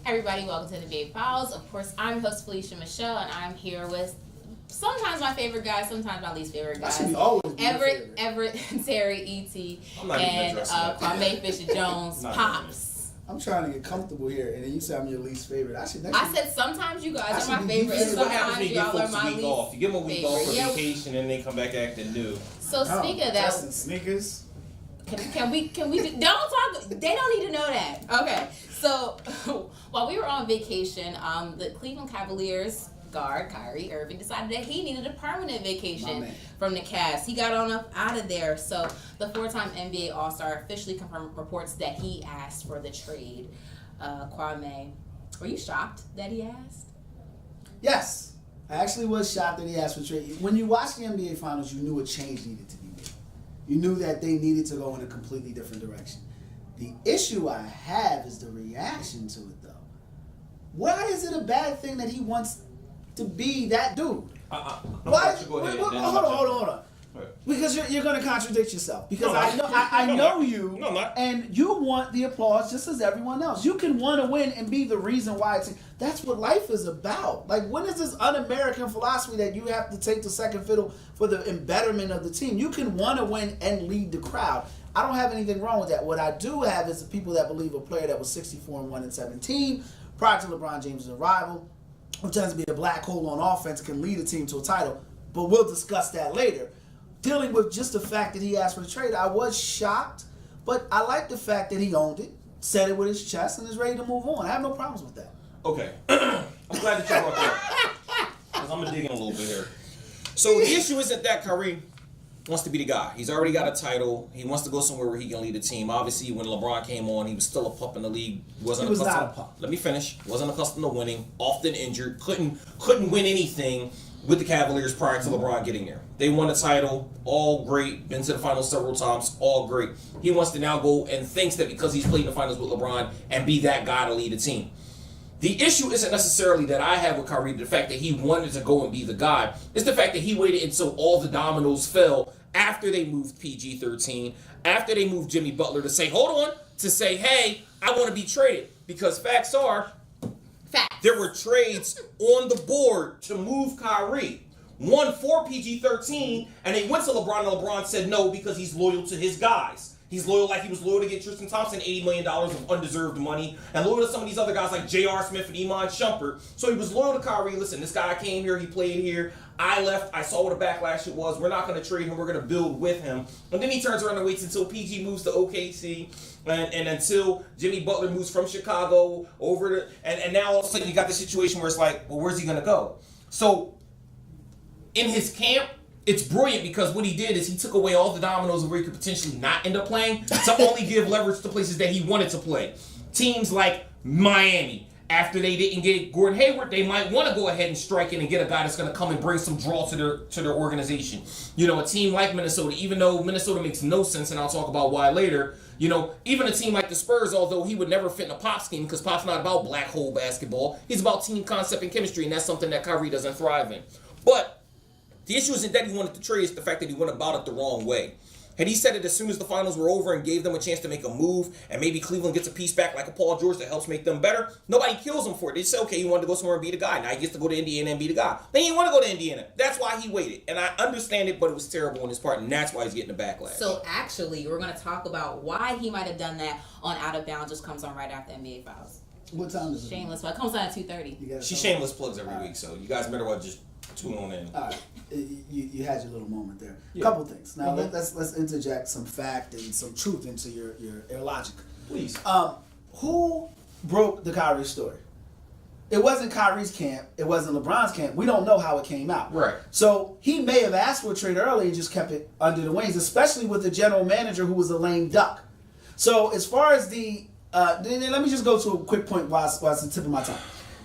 Everybody, welcome to the NBA Files. Of course, I'm your host Felicia Michelle, and I'm here with sometimes my favorite guy, sometimes my least favorite guy. Everett, Terry, E.T., and Kwame Fisher Jones, Pops. I'm trying to get comfortable here, and then you say I'm your least favorite. I said sometimes you guys are my favorite, and sometimes y'all are my least favorite. You give them a week off for vacation, and they come back acting new. So speaking of that, sneakers. Can we don't talk? They don't need to know that. Okay, so while we were on vacation, the Cleveland Cavaliers guard Kyrie Irving decided that he needed a permanent vacation from the Cavs. He got on up out of there. So the four-time NBA All-Star officially confirmed reports that he asked for the trade. Kwame, were you shocked that he asked? Yes, I actually was shocked that he asked for the trade. When you watched the NBA Finals, you knew a change needed to be made. You knew that they needed to go in a completely different direction. The issue I have is the reaction to it, though. Why is it a bad thing that he wants to be that dude? Why? Hold on. Because you're going to contradict yourself. Because I know you, and you want the applause just as everyone else. You can want to win and be the reason why it's. That's what life is about. Like, when is this un-American philosophy that you have to take the second fiddle for the embetterment of the team? You can want to win and lead the crowd. I don't have anything wrong with that. What I do have is the people that believe a player that was 64-1-17 prior to LeBron James' arrival, who tends to be a black hole on offense, can lead a team to a title. But we'll discuss that later. Dealing with just the fact that he asked for the trade, I was shocked, but I like the fact that he owned it, said it with his chest, and is ready to move on. I have no problems with that. Okay. I'm glad that you brought that up. Because I'm going to dig in a little bit here. So the issue isn't that Kyrie wants to be the guy. He's already got a title. He wants to go somewhere where he can lead a team. Obviously, when LeBron came on, he was still a pup in the league. He was not a pup. Let me finish. Wasn't accustomed to winning. Often injured. Couldn't win anything with the Cavaliers prior to LeBron getting there. They won a title. All great. Been to the finals several times. All great. He wants to now go and thinks that because he's played in the finals with LeBron and be that guy to lead a team. The issue isn't necessarily that I have with Kyrie, the fact that he wanted to go and be the guy. It's the fact that he waited until all the dominoes fell after they moved PG-13, after they moved Jimmy Butler to say, hey, I want to be traded. Because facts are, there were trades on the board to move Kyrie. One for PG-13, and they went to LeBron, and LeBron said no because he's loyal to his guys. He's loyal like he was loyal to get Tristan Thompson $80 million of undeserved money, and loyal to some of these other guys like J.R. Smith and Iman Shumpert. So he was loyal to Kyrie. Listen, this guy came here, he played here. I left, I saw what a backlash it was. We're not going to trade him, we're going to build with him. And then he turns around and waits until PG moves to OKC, and until Jimmy Butler moves from Chicago over to, and now all of a sudden you got the situation where it's like, well, where's he going to go? So in his camp, it's brilliant because what he did is he took away all the dominoes of where he could potentially not end up playing to only give leverage to places that he wanted to play. Teams like Miami, after they didn't get Gordon Hayward, they might want to go ahead and strike in and get a guy that's going to come and bring some draw to their organization. You know, a team like Minnesota, even though Minnesota makes no sense, and I'll talk about why later, you know, even a team like the Spurs, although he would never fit in a Pop scheme because Pop's not about black hole basketball, he's about team concept and chemistry, and that's something that Kyrie doesn't thrive in. But the issue isn't that he wanted to trade, it's the fact that he went about it the wrong way. Had he said it as soon as the finals were over and gave them a chance to make a move, and maybe Cleveland gets a piece back like a Paul George that helps make them better, nobody kills him for it. They say, okay, he wanted to go somewhere and be the guy. Now he gets to go to Indiana and be the guy. Then he didn't want to go to Indiana. That's why he waited. And I understand it, but it was terrible on his part, and that's why he's getting the backlash. So actually, we're going to talk about why he might have done that on Out of Bounds, just comes on right after NBA Files. What time is it? Shameless, but it comes on at 2:30. She shameless plugs every week, so you guys better well just tune on in. All right. You had your little moment there. A couple things. Now let's interject some fact and some truth into your logic. Please. Who broke the Kyrie story? It wasn't Kyrie's camp. It wasn't LeBron's camp. We don't know how it came out. Right. So he may have asked for a trade early and just kept it under the wings, especially with the general manager who was a lame duck. So as far as let me just go to a quick point while it's the tip of my tongue.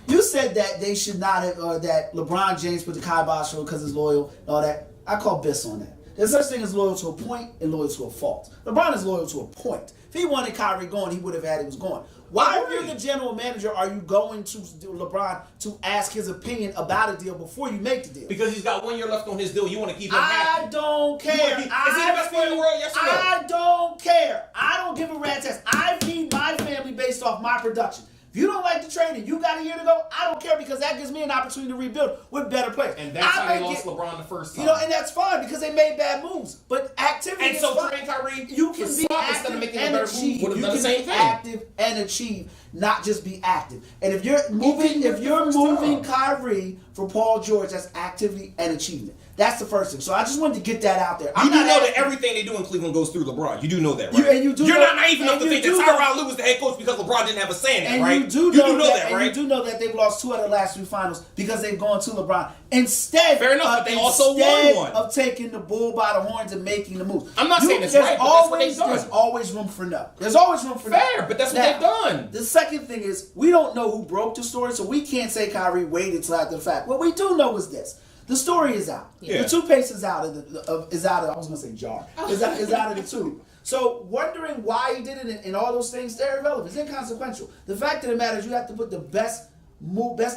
You said that they should not have, that LeBron James put the kibosh on because he's loyal and all that. I call BS on that. There's such thing as loyal to a point and loyal to a fault. LeBron is loyal to a point. If he wanted Kyrie going, he would have had it was going. Why, if you're the general manager, are you going to LeBron to ask his opinion about a deal before you make the deal? Because he's got 1 year left on his deal. You want to keep him happy. I don't care. Is he the best player in the world? Yes or no? I don't care. I don't give a rat's ass. I feed my family based off my production. If you don't like the trade and you got a year to go, I don't care because that gives me an opportunity to rebuild with better players. And that's how they lost LeBron the first time. And that's fine because they made bad moves. But activity and is so fine. trading Kyrie, You can be active and achieve. You can be active and achieve, not just be active. And if you're moving Kyrie for Paul George, that's activity and achievement. That's the first thing. So I just wanted to get that out there. You do know that everything they do in Cleveland goes through LeBron. You do know that, right? You're not naive enough to think that Tyronn Lue was the head coach because LeBron didn't have a say in that, right? You do know that, right? You do know that they've lost 2 out of the last 3 finals because they've gone to LeBron. Instead, fair enough, but they also won one. Of taking the bull by the horns and making the move. I'm not saying it's right, but that's what they've done. There's always room for no. There's always room for no. Fair, but that's what they've done. The second thing is, we don't know who broke the story, so we can't say Kyrie waited till after the fact. What we do know is this. The story is out. Yeah. The toothpaste is out of I was gonna say jar. Is out of the tube. So wondering why he did it and all those things, they're irrelevant. It's inconsequential. The fact of the matter is you have to put the best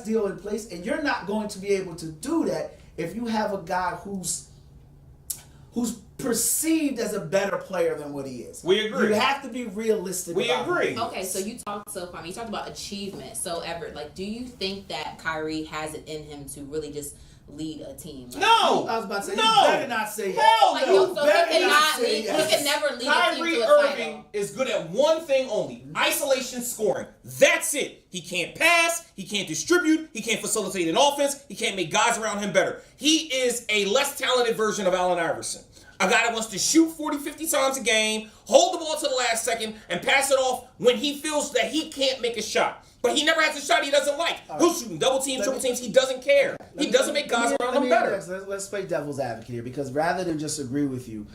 deal in place, and you're not going to be able to do that if you have a guy who's perceived as a better player than what he is. We agree. You have to be realistic. We agree. Okay, so you talked about achievement. So Everett, like, do you think that Kyrie has it in him to really just lead a team? Like, no, I was about to say, no. you better not say hell like, no. So he can never lead a team Kyrie to a Irving title. is good at one thing only: isolation scoring. That's it. He can't pass. He can't distribute. He can't facilitate an offense. He can't make guys around him better. He is a less talented version of Allen Iverson. A guy that wants to shoot 40, 50 times a game, hold the ball to the last second, and pass it off when he feels that he can't make a shot. But he never has a shot he doesn't like. He'll shoot double teams, triple teams. He doesn't care. He doesn't make guys around him better. Let's play devil's advocate here, because rather than just agree with you,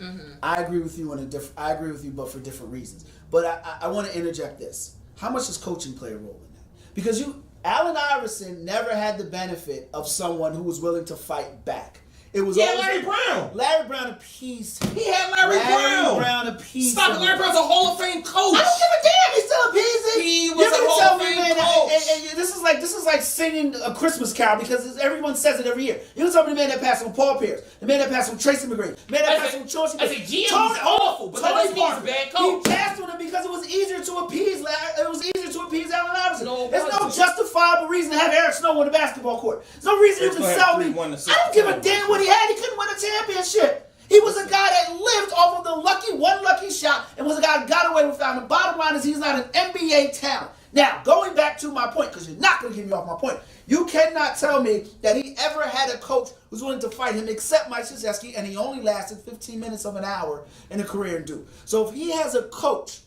I agree with you I agree with you, but for different reasons. But I want to interject this: how much does coaching play a role in that? Because Allen Iverson never had the benefit of someone who was willing to fight back. It was Larry Brown. Larry Brown appeased him. He had Larry Brown appeased Stop it. Larry Brown's a Hall of Fame coach. I don't give a damn. He's still appeasing. He was a Hall of Fame coach. And this is like singing a Christmas carol, because everyone says it every year. You know somebody made that pass on Paul Pierce. The man that passed on Tracy McGrady. The man that passed on Chauncey. I said, GM is awful, but that doesn't mean he's a bad coach. He passed on him because it was easier to appease Allen Iverson. No, There's no justifiable reason to have Eric Snow on the basketball court. There's no reason you can sell me. I don't give a damn what he had. He couldn't win a championship. He was a guy that lived off of the one lucky shot and was a guy that got away with it. The bottom line is he's not an NBA talent. Now, going back to my point, because you're not going to get me off my point, you cannot tell me that he ever had a coach who's willing to fight him except Mike Krzyzewski, and he only lasted 15 minutes of an hour in a career and do. So if he has a coach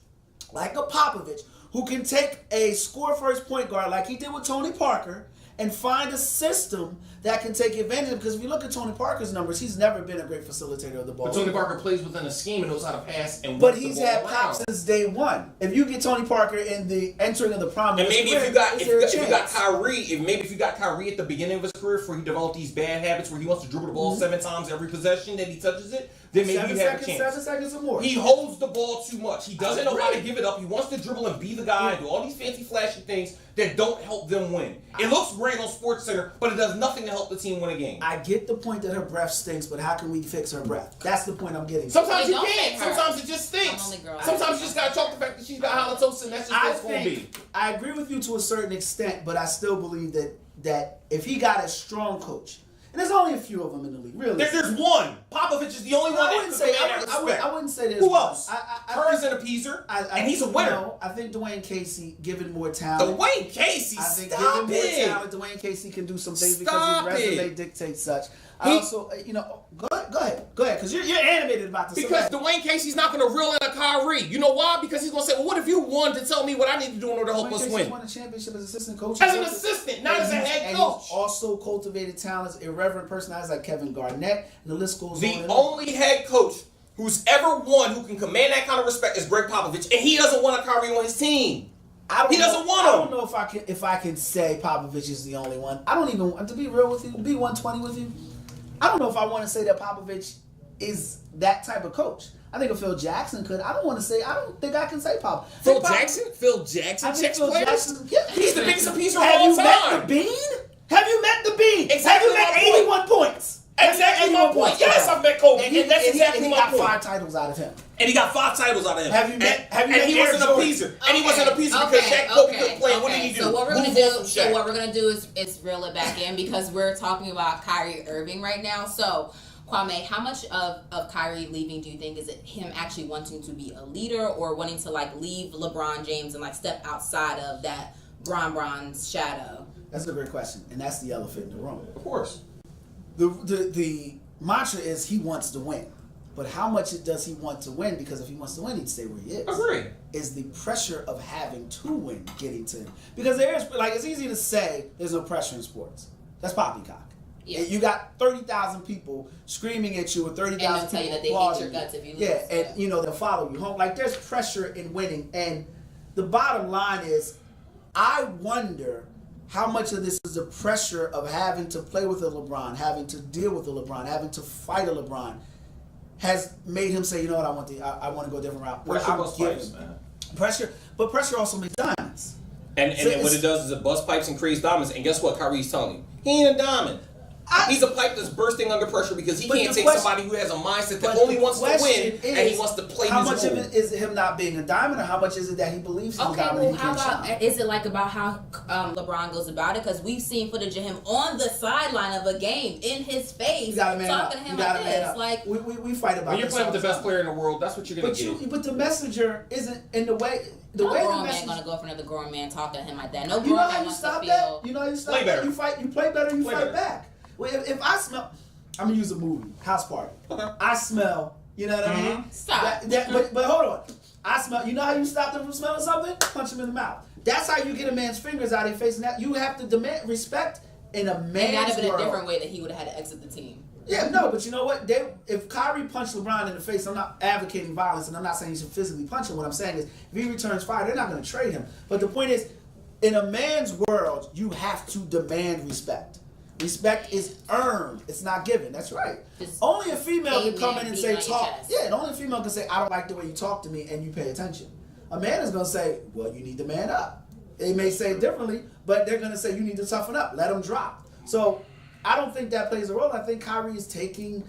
like a Popovich who can take a score-first point guard like he did with Tony Parker and find a system that can take advantage of it. Because if you look at Tony Parker's numbers, he's never been a great facilitator of the ball. But Tony Parker plays within a scheme and knows how to pass and but he's had pop since day one. If you get Tony Parker in the entering of the prime, and maybe if you got Kyrie at the beginning of his career, before he developed these bad habits where he wants to dribble the ball 7 times every possession that he touches it, then maybe you have a chance. 7 seconds or more. He holds the ball too much. He doesn't know how to give it up. He wants to dribble and be the guy and do all these fancy, flashy things that don't help them win. It looks great on SportsCenter, but it does nothing to help the team win a game. I get the point that her breath stinks, but how can we fix her breath? That's the point I'm getting. Sometimes you can't. Sometimes it just stinks. Sometimes you just gotta chalk the fact that she's got halitosis, and that's just what it's gonna be. I agree with you to a certain extent, but I still believe that if he got a strong coach, and there's only a few of them in the league, really. There's one. Popovich is the only one that can command that respect. I wouldn't say there's Who else? Kerr's an appeaser, and he's a winner. No, I think Dwayne Casey, given more talent. Dwayne Casey, I think stop given it. more talent, Dwayne Casey can do some things because his resume dictates such. I also, go ahead, because you're animated about this. Because Dwayne Casey's not going to reel in a Kyrie. You know why? Because he's going to say, well, what if you won to tell me what I need to do in order to help us win? He won a championship as assistant coach. As an assistant, not as a head coach. He's also cultivated talents, irreverent personalities like Kevin Garnett, and the list goes on. The only head coach who's ever won who can command that kind of respect is Greg Popovich, and he doesn't want a Kyrie on his team. He doesn't want him. I don't know if I can say Popovich is the only one. I don't even, to be real with you, be 120 with you, I don't know if I want to say that Popovich is that type of coach. I think if Phil Jackson could. I don't think I can say Pop. Phil Jackson checks players? He's the biggest appeaser of all time. Have you met the Bean? Have you met the Bean? Exactly. Have you met 81 points? Exactly my point. Yes, I've met Kobe, and that's exactly my point. He got 5 titles out of him. And he got 5 titles out of him. Have you met and he wasn't a peaser. And he wasn't a peaser because Shaq Kobe couldn't play. What did he do? So what we're gonna do is reel it back in because we're talking about Kyrie Irving right now. So Kwame, how much of Kyrie leaving do you think is it him actually wanting to be a leader or wanting to like leave LeBron James and like step outside of that Bron's shadow? That's a great question, and that's the elephant in the room. Of course. The mantra is he wants to win. But how much does he want to win? Because if he wants to win, he'd stay where he is. Agree. Is the pressure of having to win getting to him? Because there's like it's easy to say there's no pressure in sports. That's poppycock. Yeah. You got 30,000 people screaming at you, or 30,000 people and tell you that they hate your guts if you lose. Yeah, and they'll follow you home. Like there's pressure in winning, and the bottom line is, I wonder how much of this is the pressure of having to play with a LeBron, having to deal with a LeBron, having to fight a LeBron, has made him say, you know what, I want to go a different route. Pressure busts pipes, man. But pressure also makes diamonds. And then what it does is it busts pipes and creates diamonds. And guess what? Kyrie's telling you, he ain't a diamond. He's a pipe that's bursting under pressure because he can't take somebody who has a mindset that only wants to win and he wants to play his role. How much of it is him not being a diamond, or how much is it that he believes he's a diamond? Okay, well, how about, is it like about how LeBron goes about it? Because we've seen footage of him on the sideline of a game, in his face, talking to him like this. Like, we fight about this. When you're playing with the best player in the world, that's what you're going to get. But the messenger isn't in the way... No grown man gonna go for another grown man talking to him like that. No grown man wants to feel... You know how you stop that? You play better, you fight back. Well, if I smell, I'm gonna use a movie, House Party. Okay. I smell, you know what I mean? Stop. But hold on. I smell. You know how you stop them from smelling something? Punch them in the mouth. That's how you get a man's fingers out of your face. And that you have to demand respect in a man's world. And that'd have been a different way that he would have had to exit the team. Yeah, no, but you know what? If Kyrie punched LeBron in the face, I'm not advocating violence, and I'm not saying he should physically punch him. What I'm saying is, if he returns fire, they're not going to trade him. But the point is, in a man's world, you have to demand respect. Respect is earned. It's not given. That's right. Only a female can come in and say talk. Yeah, and only a female can say, I don't like the way you talk to me, and you pay attention. A man is going to say, well, you need to man up. They may say it differently, but they're going to say you need to toughen up. Let them drop. So I don't think that plays a role. I think Kyrie is taking,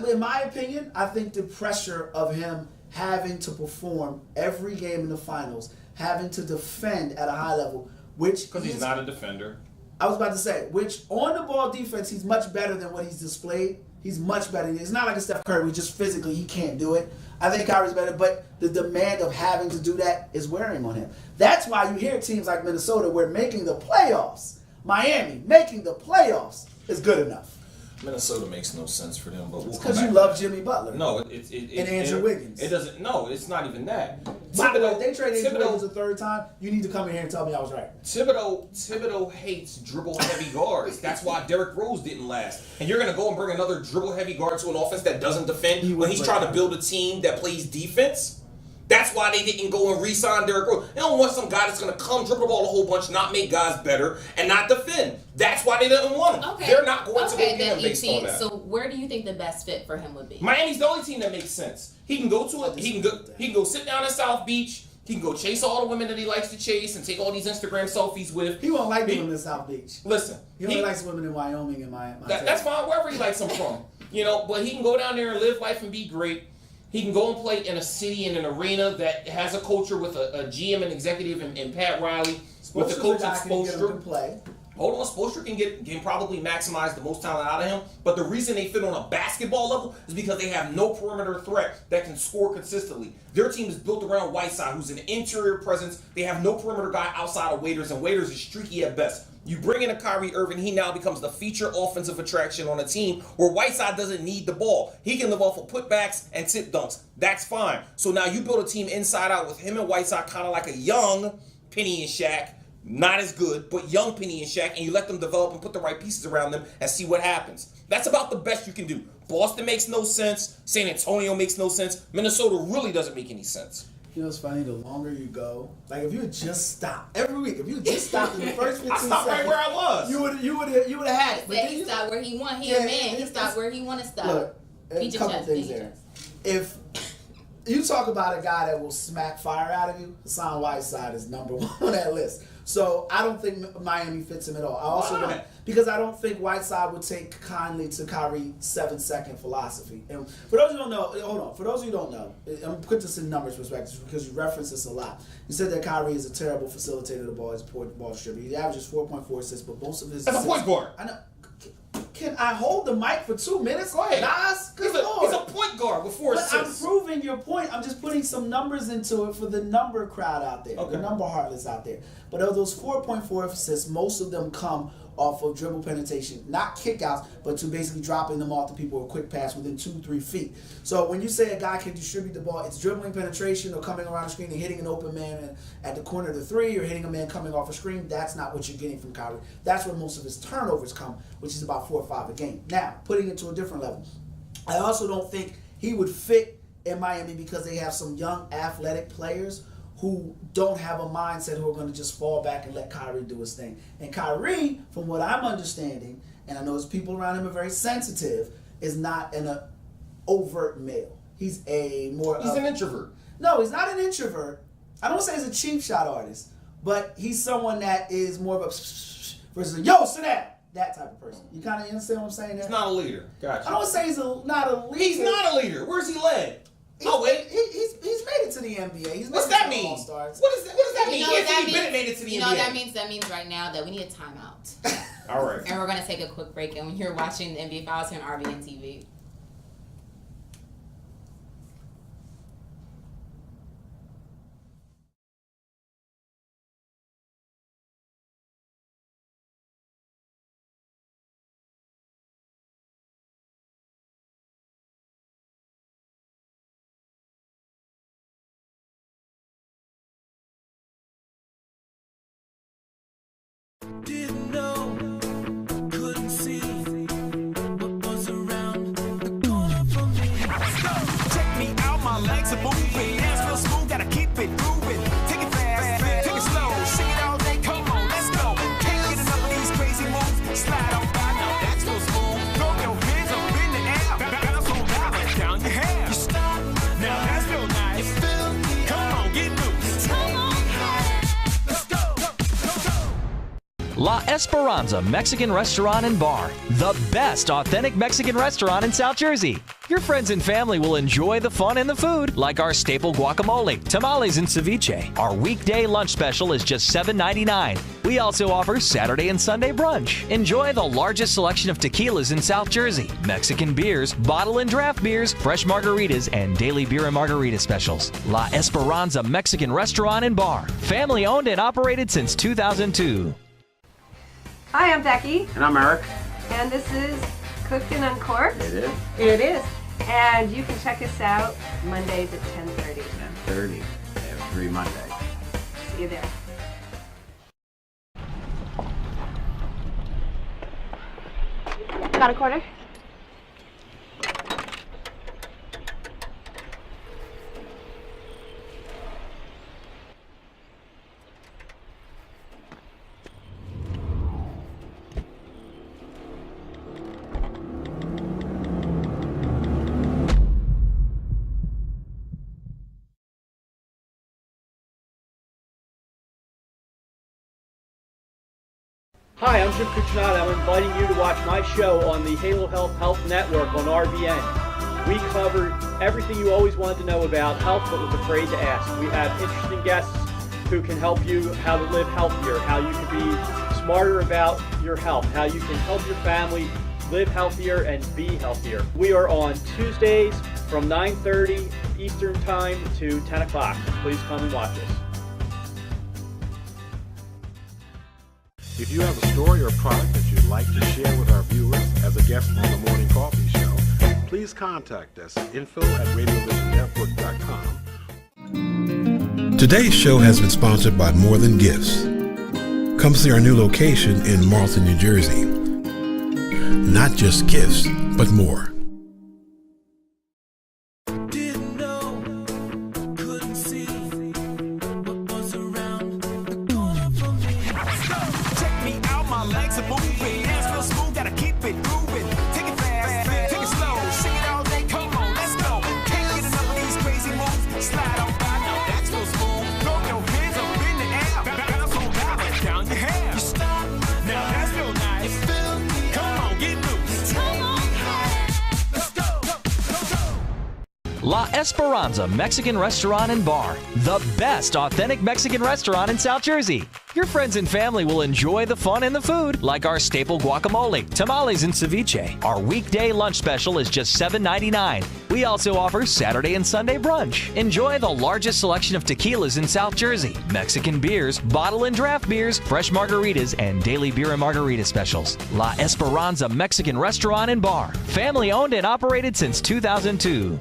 in my opinion, I think the pressure of him having to perform every game in the finals, having to defend at a high level, which... Because he's not a defender. I was about to say, which on the ball defense, he's much better than what he's displayed. He's much better. It's not like a Steph Curry, where just physically he can't do it. I think Kyrie's better, but the demand of having to do that is wearing on him. That's why you hear teams like Minnesota, where making the playoffs, Miami, making the playoffs is good enough. Minnesota makes no sense for them, but because you love Jimmy Butler. No, and Andrew Wiggins. It doesn't. No, it's not even that. By the way, they traded Andrew Wiggins a third time. You need to come in here and tell me I was right. Thibodeau hates dribble heavy guards. That's why Derrick Rose didn't last. And you're gonna go and bring another dribble heavy guard to an offense that doesn't defend when he's trying to build a team that plays defense. That's why they didn't go and re-sign Derrick Rose. They don't want some guy that's going to come, dribble the ball a whole bunch, not make guys better, and not defend. That's why they didn't want him. Okay. They're not going to go get him based on that. So where do you think the best fit for him would be? Miami's the only team that makes sense. He can go to it. He can go sit down in South Beach. He can go chase all the women that he likes to chase and take all these Instagram selfies with. He won't like the women in South Beach. Listen. He only likes women in Wyoming and my that's fine, wherever he likes them from. But he can go down there and live life and be great. He can go and play in a city and an arena that has a culture with a GM and executive and Pat Riley with a coach that's Spoelstra. Hold on, Spoelstra can probably maximize the most talent out of him, but the reason they fit on a basketball level is because they have no perimeter threat that can score consistently. Their team is built around Whiteside, who's an interior presence. They have no perimeter guy outside of Waiters, and Waiters is streaky at best. You bring in a Kyrie Irving, he now becomes the feature offensive attraction on a team where Whiteside doesn't need the ball. He can live off of putbacks and tip dunks. That's fine. So now you build a team inside out with him and Whiteside, kind of like a young Penny and Shaq. Not as good, but young Penny and Shaq, and you let them develop and put the right pieces around them and see what happens. That's about the best you can do. Boston makes no sense. San Antonio makes no sense. Minnesota really doesn't make any sense. You know what's funny? The longer you go, like if you had just stopped every week, if you had just stopped in the first 15 I stopped seconds, right where I was. You would have had it. But he stopped where he want. He a man. He stopped where he want to stop. Look, a couple things there. If you talk about a guy that will smack fire out of you, Hassan Whiteside is number one on that list. So I don't think Miami fits him at all. I also don't, because I don't think Whiteside would take kindly to Kyrie's 7-second philosophy. And for those who don't know, hold on. For those who don't know, I'm going to put this in numbers perspective because you reference this a lot. You said that Kyrie is a terrible facilitator of the ball. He's a poor ball distributor. He averages 4.4 assists, but most of his That's a point guard. I know. Can I hold the mic for 2 minutes? Go ahead. Nas? He's a point guard with 4 assists. I'm proving your point. I'm just putting some numbers into it for the number crowd out there, the number heartless out there. But of those 4.4 assists, most of them come off of dribble penetration, not kickouts, but to basically dropping them off to people with a quick pass within 2-3 feet. So when you say a guy can distribute the ball, it's dribbling penetration or coming around the screen and hitting an open man at the corner of the three or hitting a man coming off a screen. That's not what you're getting from Kyrie. That's where most of his turnovers come, which is about 4 or 5 a game. Now, putting it to a different level, I also don't think he would fit in Miami because they have some young athletic players who don't have a mindset who are going to just fall back and let Kyrie do his thing. And Kyrie, from what I'm understanding, and I know his people around him are very sensitive, is not an overt male. He's an introvert. No, he's not an introvert. I don't say he's a cheap shot artist, but he's someone that is more of a versus a, yo, sit down. That type of person. You kind of understand what I'm saying there? He's not a leader. Gotcha. I don't say he's not a leader. He's not a leader. Where's he led? He's made it to the NBA. What's that mean? What does that mean? Anthony Bennett made it to the NBA. You know what that means? That means right now that we need a timeout. All right. And we're going to take a quick break. And when you're watching the NBA Finals here on RBN TV. Didn't know, couldn't see what was around the corner for me. Let's go. Check me out, my legs are moving. Hands real smooth, gotta keep it moving. Take it fast, take it slow. Sing it all day, come on, let's go. Can't get enough of these crazy moves. Slide on by, now that's so smooth. Throw your hands up in the air. Bounce on down, let down your hair. You stop, now that's real nice. You feel me? Come on, get loose. Come on. La Esperanza Mexican Restaurant and Bar, the best authentic Mexican restaurant in South Jersey. Your friends and family will enjoy the fun and the food, like our staple guacamole, tamales, and ceviche. Our weekday lunch special is just $7.99. We also offer Saturday and Sunday brunch. Enjoy the largest selection of tequilas in South Jersey, Mexican beers, bottle and draft beers, fresh margaritas, and daily beer and margarita specials. La Esperanza Mexican Restaurant and Bar, family owned and operated since 2002. Hi, I'm Becky. And I'm Eric. And this is Cooked and Uncorked. It is. It is. And you can check us out Mondays at 10:30. 10:30 every Monday. See you there. Got a quarter? Hi, I'm Jim Cucinato. I'm inviting you to watch my show on the Halo Health Network on RBN. We cover everything you always wanted to know about health but was afraid to ask. We have interesting guests who can help you how to live healthier, how you can be smarter about your health, how you can help your family live healthier and be healthier. We are on Tuesdays from 9:30 Eastern Time to 10 o'clock. Please come and watch us. If you have a story or product that you'd like to share with our viewers as a guest on the Morning Coffee Show, please contact us at info@radiovisionnetwork.com. Today's show has been sponsored by More Than Gifts. Come see our new location in Marlton, New Jersey. Not just gifts, but more. Now that's real nice. Esperanza Mexican Restaurant and Bar, the best authentic Mexican restaurant in South Jersey. Your friends and family will enjoy the fun and the food, like our staple guacamole, tamales, and ceviche. Our weekday lunch special is just $7.99. We also offer Saturday and Sunday brunch. Enjoy the largest selection of tequilas in South Jersey, Mexican beers, bottle and draft beers, fresh margaritas, and daily beer and margarita specials. La Esperanza Mexican Restaurant and Bar, family owned and operated since 2002.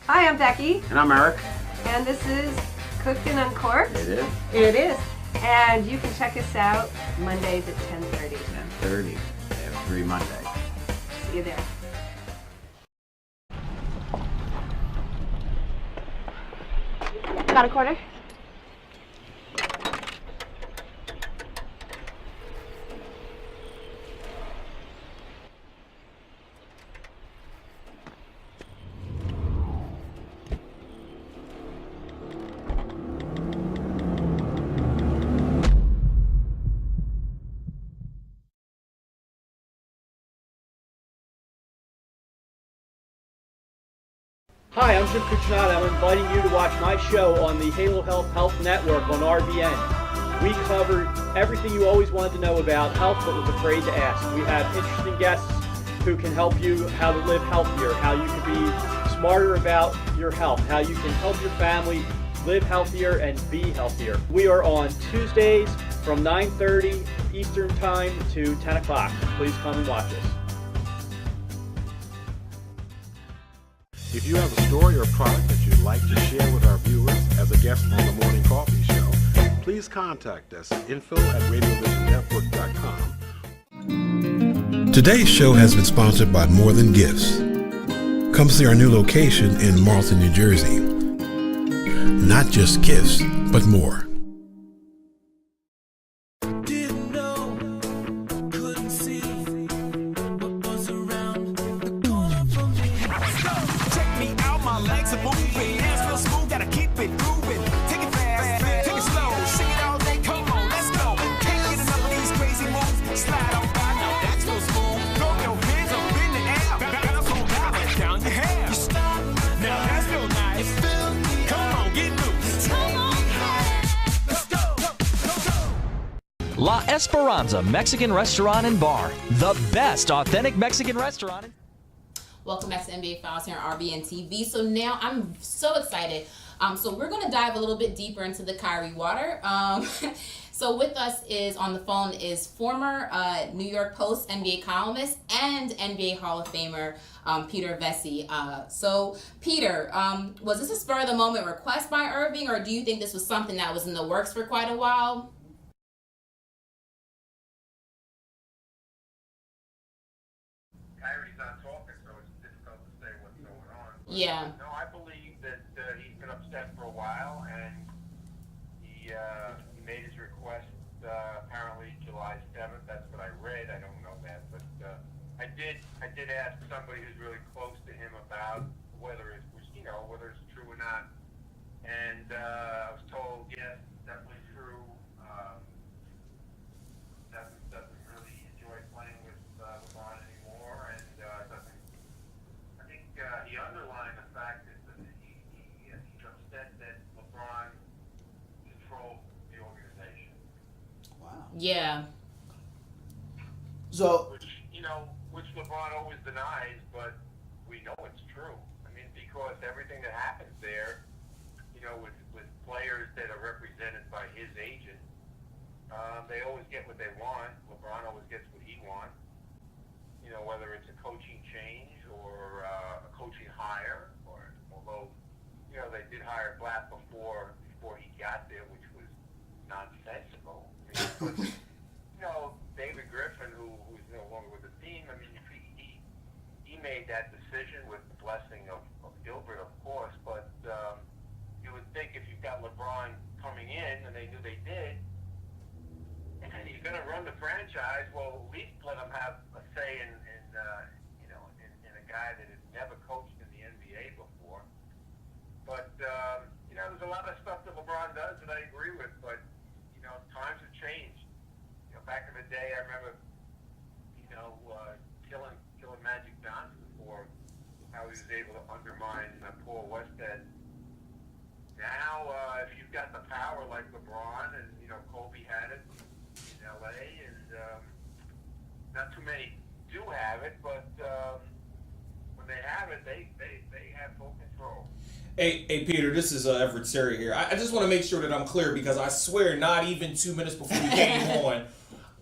Hi, I'm Becky, And I'm Eric. and this is Cooked and Uncorked. It is It is. And you can check us out Mondays at 10:30. 10:30 every Monday. See you there. Got a quarter? Hi, I'm Jim Cucinotti. I'm inviting you to watch my show on the Halo Health Network on RBN. We cover everything you always wanted to know about health but was afraid to ask. We have interesting guests who can help you how to live healthier, how you can be smarter about your health, how you can help your family live healthier and be healthier. We are on Tuesdays from 9:30 Eastern Time to 10 o'clock. Please come and watch us. If you have a story or product that you'd like to share with our viewers as a guest on the Morning Coffee Show, please contact us at info@radiovisionnetwork.com. Today's show has been sponsored by More Than Gifts. Come see our new location in Marlton, New Jersey. Not just gifts, but more. Didn't know, couldn't see what was around the corner from me. Let's go. Check me out, my legs are moving. Hands feel smooth, gotta keep it moving. Take it fast, take it slow. Sing it all day, come on, let's go. Can't get enough of these crazy moves. Slide on by, now that's so smooth. Throw your hands up in the air. Bounce on balance down your hair. You stop, now that's real nice. Come on, get loose. Come on, let's go, go, go, go. La Esperanza Mexican Restaurant and Bar, the best authentic Mexican restaurant. Welcome back to NBA Files here on RBN TV. So now I'm so excited. So we're going to dive a little bit deeper into the Kyrie water. So with us is on the phone is former New York Post NBA columnist and NBA Hall of Famer Peter Vesey. So Peter, was this a spur of the moment request by Irving, or do you think this was something that was in the works for quite a while? Kyrie's not talking, so it's difficult to say what's going on. But, Yeah. No, I believe that he's been upset for a while, and he made his request apparently July 7th. That's what I read. I don't know that, but I did ask somebody who's really close to him about whether it was, whether it's true or not, and I was told yes, definitely true. Doesn't really enjoy playing with LeBron anymore, and doesn't. I think he underlined the fact that he's upset that LeBron controlled the organization. Wow. Yeah. So, Which LeBron always denies, but we know it's true. I mean, because everything that happens there, with players that are represented by his agent, they always get what they want. LeBron always gets what he wants. Whether it's a coaching change or a coaching hire, or although, they did hire Blatt before he got there, which was nonsensical. I mean, David Griffin, who's no longer with the team, I mean, he made that decision with the blessing of Gilbert, of course, but you would think if you've got LeBron coming in, and they knew they did, and he's going to run the franchise, well, at least let him have a say in a guy that has never coached in the NBA before. But, there's a lot of stuff that LeBron does that I agree with, but, times have changed. Back in the day, I remember, killing Magic Johnson for how he was able to undermine before Westhead. Now, if you've got the power like LeBron and, Kobe had it in L.A., and not too many do have it, but when they have it, they have full control. Hey, Peter, this is Everett Siri here. I just want to make sure that I'm clear because I swear not even 2 minutes before you came on,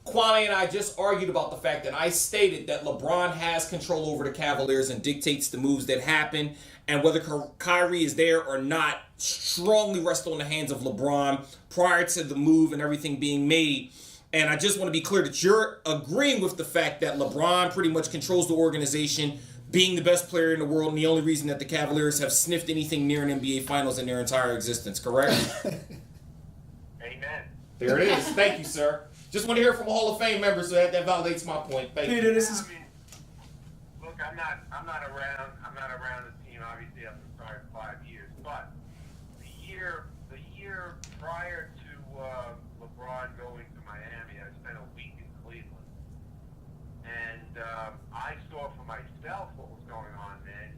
Kwame and I just argued about the fact that I stated that LeBron has control over the Cavaliers and dictates the moves that happen, and whether Kyrie is there or not strongly rests on the hands of LeBron prior to the move and everything being made. And I just want to be clear that you're agreeing with the fact that LeBron pretty much controls the organization, being the best player in the world, and the only reason that the Cavaliers have sniffed anything near an NBA Finals in their entire existence, correct? Amen. There it is. Thank you, sir. Just want to hear from a Hall of Fame member, so that validates my point. Thank Peter, you. this is. Look, I'm not around the team obviously up to 5 years, but the year prior to LeBron going to Miami, I spent a week in Cleveland, and I saw for myself what was going on then,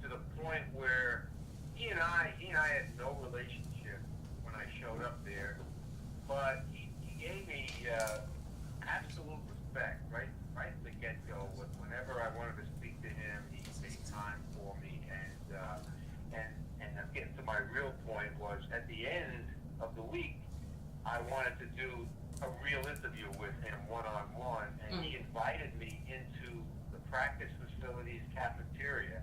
to the point where he and I had no relationship when I showed up there, but he gave me absolute respect right at the get-go. Whenever I wanted to speak to him, he made time for me, and I'm getting to my real point was at the end of the week, I wanted to do a real interview with him one-on-one, and he invited me into the practice facilities cafeteria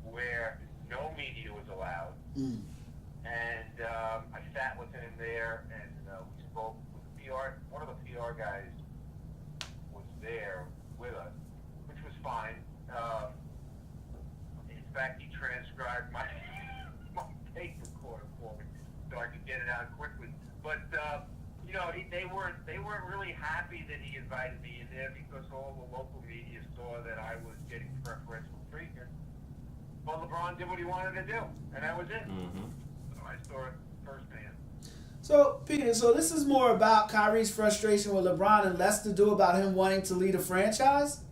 where no media was allowed. And I sat with him there, and we spoke with the PR. One of the PR guys was there with us, which was fine. In fact, he transcribed my tape recorder for me so I could get it out quickly. But they weren't really happy that he invited me in there because all the local media saw that I was getting preferential treatment. But LeBron did what he wanted to do, and that was it. So I saw it firsthand. So, Peter, this is more about Kyrie's frustration with LeBron and less to do about him wanting to lead a franchise?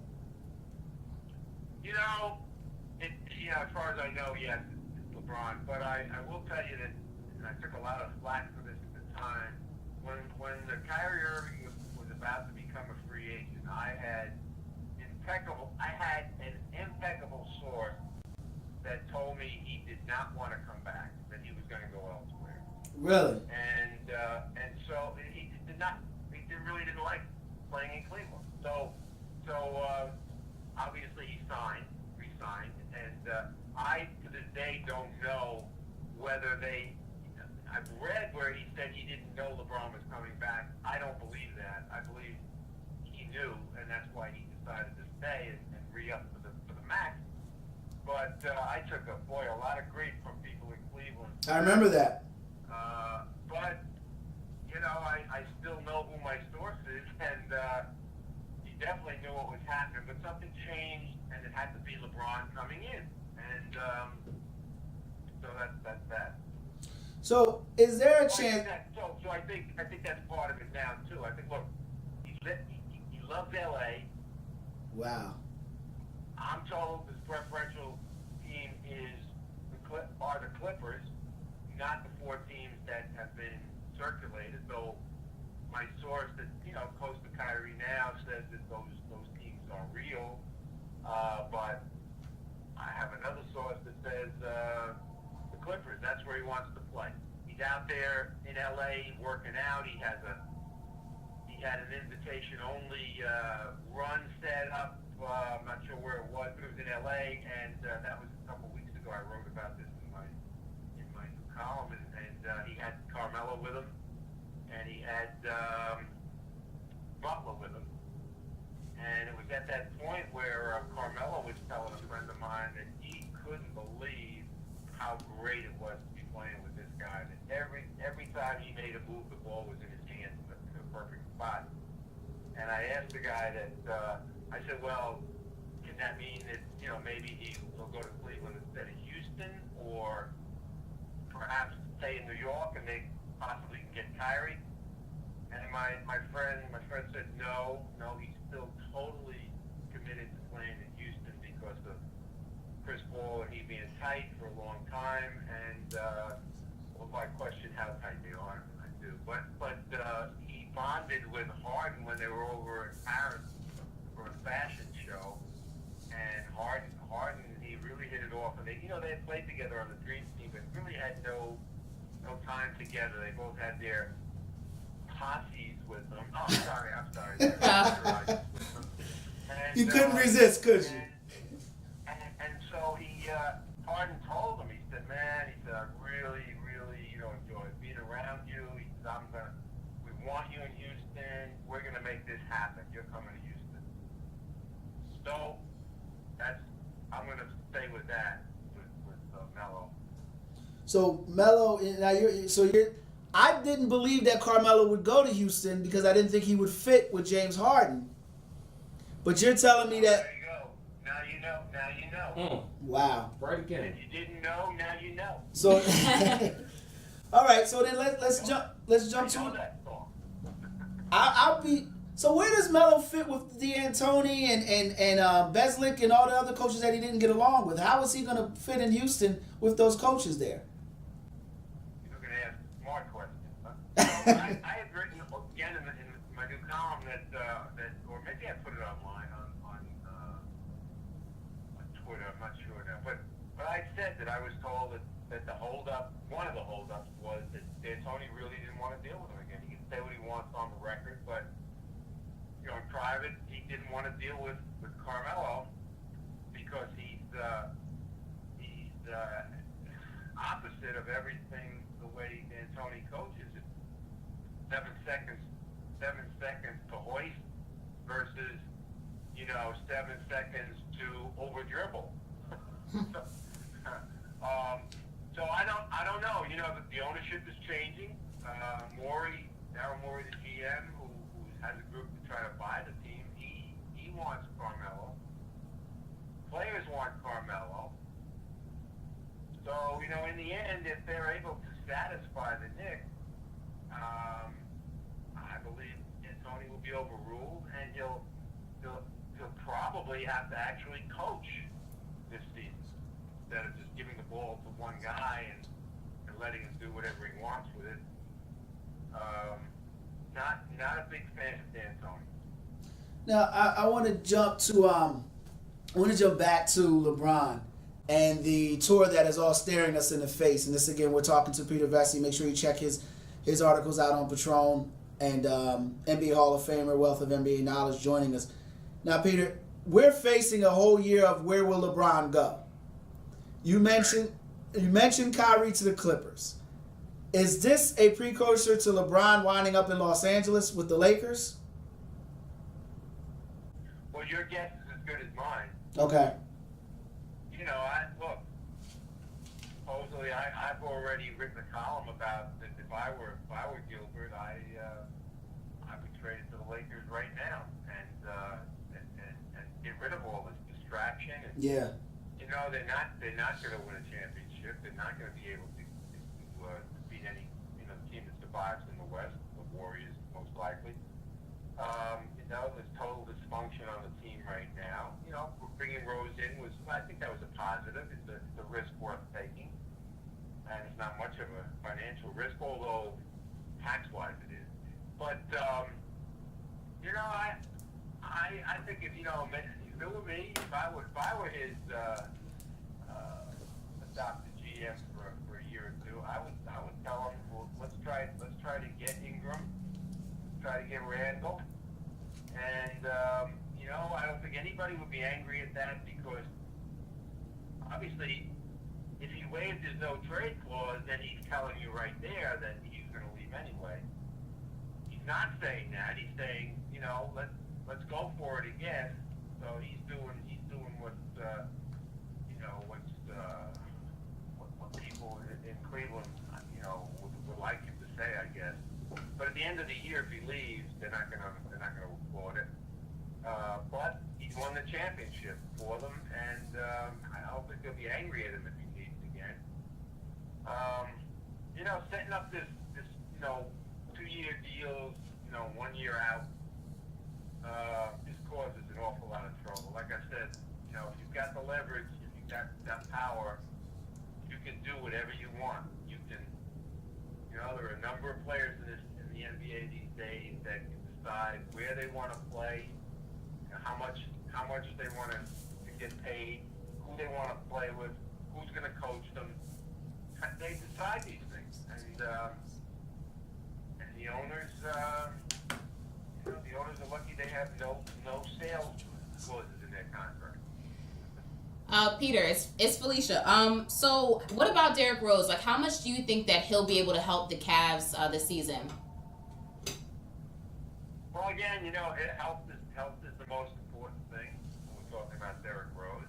As far as I know, yes, it's LeBron. But I will tell you that, and I took a lot of flack for this at the time, when the Kyrie Irving was about to become a free agent, I had an impeccable source that told me he did not want to come back, that he was going to go elsewhere. Really? And so he really didn't like playing in Cleveland. So obviously he resigned, and I to this day don't know whether I've read where he said he didn't know LeBron was coming back. I don't believe that. I believe he knew, and that's why he decided to stay and re-up for the max. But I took a lot of grief from people in Cleveland. I remember that. But I still know who my source is, and he definitely knew what was happening. But something changed, and it had to be LeBron coming in, and so that's that. So, is there a chance? So I think that's part of it now too. I think, look, he loves LA. Wow. I'm told his preferential team are the Clippers, not the 4 teams that have been circulated. Though my source that close to Kyrie now says that those teams are real, but I have another source that says the Clippers. That's where he wants to play. He's out there in LA working out. He had an invitation-only run set up. I'm not sure where it was, but it was in LA, and that was a couple weeks ago. I wrote about this in my new column, and he had Carmelo with him, and he had Butler with him, and it was at that point where Carmelo was telling a friend of mine that he couldn't believe how great it was to be playing with this guy. That every time he made a move, the ball was in his hands in the perfect spot. And I asked the guy that. I said, well, can that mean that, maybe he'll go to Cleveland instead of Houston, or perhaps stay in New York and they possibly can get Kyrie? And my friend said, no, he's still totally committed to playing in Houston because of Chris Paul and he being tight for a long time, and well, I question how tight they are. I do, but he bonded with Harden when they were over in Paris for a fashion show, and Harden, he really hit it off, and they had played together on the Dream Team, but really had no time together. They both had their posses with them. Oh, I'm sorry. And, you couldn't resist, could you? And so Harden told him, he said, man, I really, enjoy being around you. He said, we want you in Houston. We're gonna make this happen. You're coming to Houston. So I'm gonna stay with that with Melo. So Melo, now I didn't believe that Carmelo would go to Houston because I didn't think he would fit with James Harden. But you're telling me that. There you go. Now you know. Wow. Right again. If you didn't know, now you know. So, all right. So then let's jump I know to. that song. I'll be. So where does Melo fit with D'Antoni and Beslick and all the other coaches that he didn't get along with? How is he going to fit in Houston with those coaches there? You're going to ask smart questions. Huh? I had written again in my new column that or maybe I put it online on Twitter. I'm not sure now, but I said that I was told that one of the holdups was that D'Antoni really didn't want to deal with him again. He can say what he wants on the record, but in private, he didn't want to deal with Carmelo because he's opposite of everything the way D'Antoni coaches it. 7 seconds to hoist versus 7 seconds to over dribble. So I don't know. The ownership is changing. Daryl Morey, the GM, who has a group to try to buy the team, he wants Carmelo. Players want Carmelo. So in the end, if they're able to satisfy the Knicks, I believe D'Antoni will be overruled, and he'll probably have to actually coach this season instead of just giving the ball to one guy and letting him do whatever he wants with it. Not a big fan of D'Antoni. Now I want to jump back to LeBron and the tour that is all staring us in the face. And this again, we're talking to Peter Vesey. Make sure you check his articles out on Patron, and NBA Hall of Famer, Wealth of NBA Knowledge, joining us. Now, Peter, we're facing a whole year of where will LeBron go. You mentioned Kyrie to the Clippers. Is this a precursor to LeBron winding up in Los Angeles with the Lakers? Well, your guess is as good as mine. Okay. Look. Supposedly, I've already written a column about that. If I were Gilbert, I would trade it to the Lakers right now and get rid of all this distraction. And, yeah. They're not going to win a championship. They're not going to be able to beat any team that survives in the West. The Warriors, most likely. There's total dysfunction on the team right now. Bringing Rose in I think that was a positive. It's a risk worth taking, and it's not much of a financial risk, although tax-wise it is. But I think if it were me, if I were his adopted GM for a year or two, I would tell him, well, let's try to get Ingram, try to get Randall, and I don't think anybody would be angry at that because obviously if he waived his no trade clause, then he's telling you right there that he's going to leave anyway. He's not saying that. He's saying, let's go for it again. So he's doing what what people in Cleveland would like him to say, I guess. But at the end of the year, if he leaves, they're not gonna applaud it. But he's won the championship for them, and I don't think they'll be angry at him if he leaves again. Setting up this 2-year deals, 1 year out, this causes an awful lot of trouble. Like I said, if you've got the leverage, if you've got that power, do whatever you want. You can, there are a number of players in the NBA these days that can decide where they want to play, how much they want to get paid, who they want to play with, who's going to coach them. They decide these things, and the owners, the owners are lucky they have no sales clauses in their contract. Peter, it's Felicia. So what about Derrick Rose? Like, how much do you think that he'll be able to help the Cavs this season? Well, again, health is the most important thing when we're talking about Derrick Rose.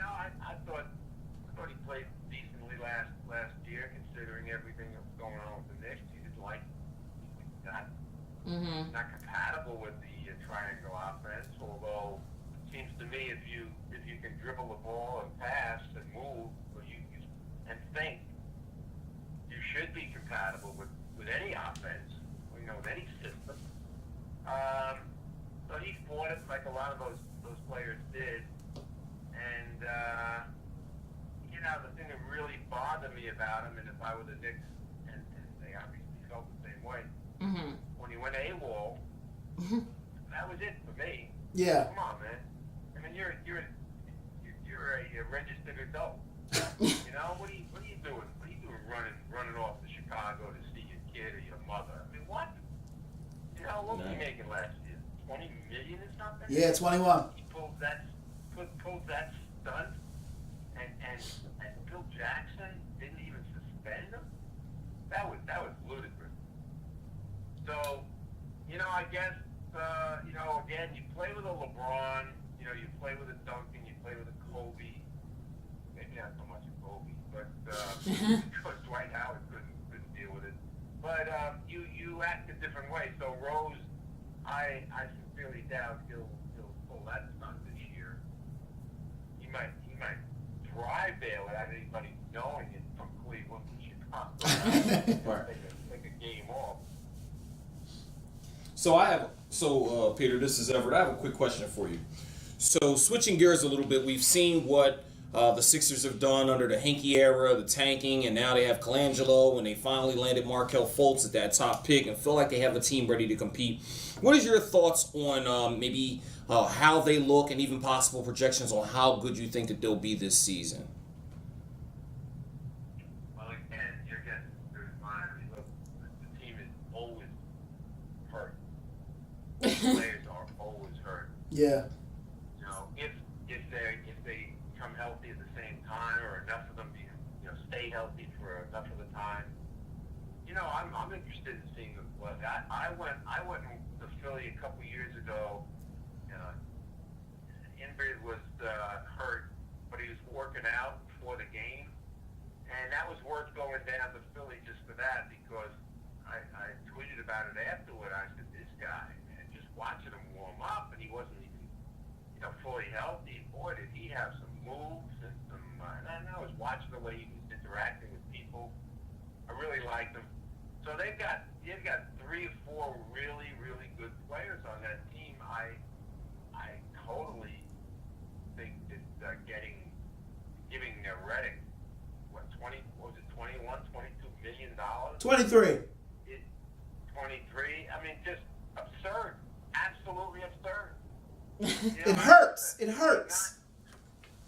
I thought he played decently last year, considering everything that was going on with the Knicks. He didn't like that. Not compatible with the triangle offense. Although it seems to me if you can dribble the ball and pass and move, or you and think, you should be compatible with any offense, with any system. So he fought it like a lot of those players did. And, the thing that really bothered me about him, and if I were the Knicks, and they obviously felt the same way, when he went AWOL, that was it for me. Yeah. Come on, man. I mean, you're a registered adult. What are you doing? What are you doing running off to Chicago to see your kid or your mother? I mean, what? What was he making last year? $20 million or something? Yeah, 21. He pulled that stunt, and Bill Jackson didn't even suspend him. That was ludicrous. So, I guess again, you play with a LeBron, you play with a Duncan, you play with a Kobe. Maybe not so much a Kobe, but because Dwight Howard couldn't deal with it. But you act a different way. So Rose, I sincerely doubt he'll pull that stunt this year. He might drive there without anybody knowing it from Cleveland to Chicago. Take a game off. So Peter, this is Everett. I have a quick question for you. So switching gears a little bit, we've seen what the Sixers have done under the Hinkie era, the tanking, and now they have Colangelo, and they finally landed Markelle Fultz at that top pick and feel like they have a team ready to compete. What is your thoughts on maybe how they look and even possible projections on how good you think that they'll be this season? Well, again, you're getting through mine. I mean, look, the team is always hurt. The players are always hurt. Yeah. If they come healthy at the same time, or enough of them stay healthy for enough of the time, I'm interested in seeing them play. I went to Philly a couple years ago. Ingrid was hurt, but he was working out before the game, and that was worth going down to Philly just for that, because I tweeted about it afterward. I said, this guy, man, just watching him warm up, and he wasn't even fully healthy. Boy, did he have some moves and some. And I was watching the way he was interacting with people. I really liked him. So they've got 3 or 4 really, really good players on that team. I totally think that giving Reddick 21, $22 million. 23. 23. I mean, just absurd. Absolutely absurd. It hurts. It hurts.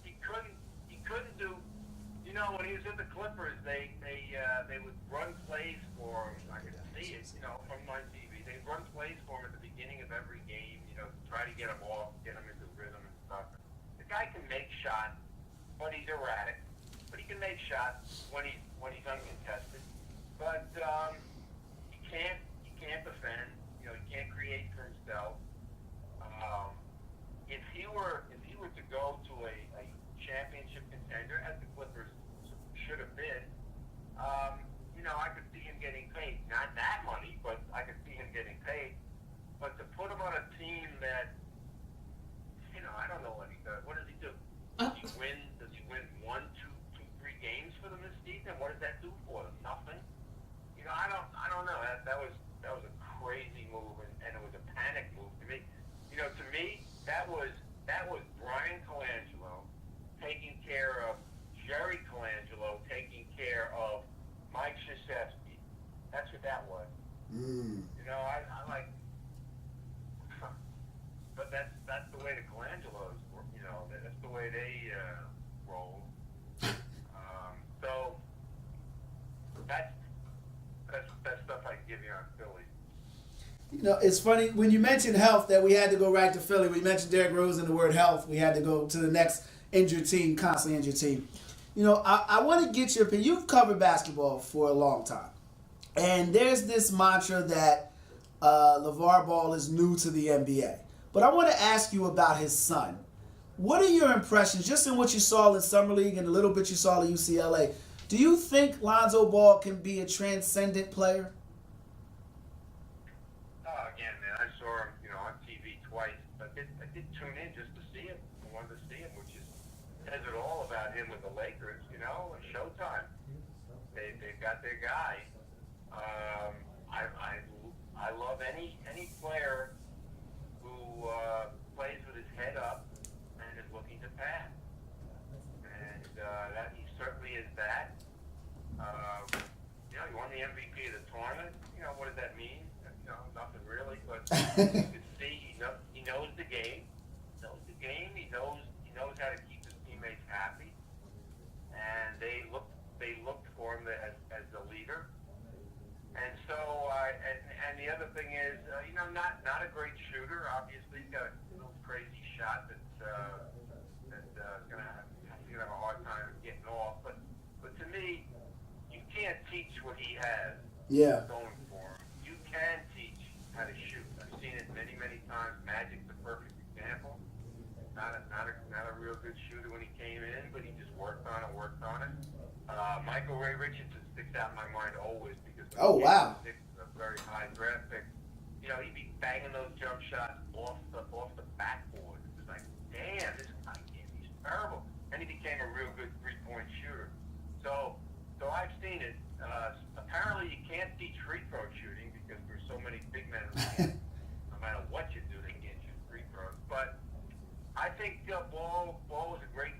He couldn't do. When he was at the Clippers, they would run plays for him. I could see it, from my TV. They'd run plays for him at the beginning of every game, to try to get him off, get him into rhythm and stuff. The guy can make shots, but he's erratic. But he can make shots when he's uncontested. But he can't defend. He can't create for himself. If he were to go to a championship contender, as the Clippers should have been, I could see him getting paid. Not that money, but I could see him getting paid. But to put him on a team that, I don't know what he does. What does he do? Does he win 1, 2, 3 games for them this season? What does that do for them? Nothing. I don't know. That was a crazy move, and it was a panic move to me. To me, that was Brian Colangelo taking care of Jerry Colangelo chest beat. That's what that was. Mm. You know, I like, but that's the way the Colangelos, you know, that's the way they roll. So that's stuff I can give you on Philly. You know, it's funny when you mentioned health that we had to go right to Philly. We mentioned Derrick Rose and the word health. We had to go to the next injured team, constantly injured team. You know, I want to get your opinion. You've covered basketball for a long time. And there's this mantra that LeVar Ball is new to the NBA. But I want to ask you about his son. What are your impressions, just in what you saw in Summer League and a little bit you saw at UCLA? Do you think Lonzo Ball can be a transcendent player? Again, man, I saw him, you know, on TV twice. I did tune in just to see him. I wanted to see him, which says it all about him with the Lakers, you know, and Showtime. They've got their guy. I love any player who plays with his head up and is looking to pass. And that he certainly is that. You know, he won the MVP of the tournament. You know, what does that mean? You know, nothing really, but you can see he knows the game. He knows how to keep his teammates happy. And they looked for him as the leader. And so, and the other thing is, you know, not a great shooter. Obviously, he's got a little crazy shot that's gonna have a hard time getting off. But to me, you can't teach what he has. Yeah. Going for him. You can teach how to shoot. I've seen it many times. Magic's the perfect example. Not a real good shooter when he came in, but he just worked on it. Michael Ray Richardson sticks out in my mind always because when he was a very high draft pick. You know, he'd be banging those jump shots off the backboard. It was like, damn, this guy he's terrible. And he became a real good 3-point shooter. So I've seen it. Apparently, you can't teach free throw shooting because there's so many big men. No matter what you do, they can't shoot free throws. But I think Ball was a great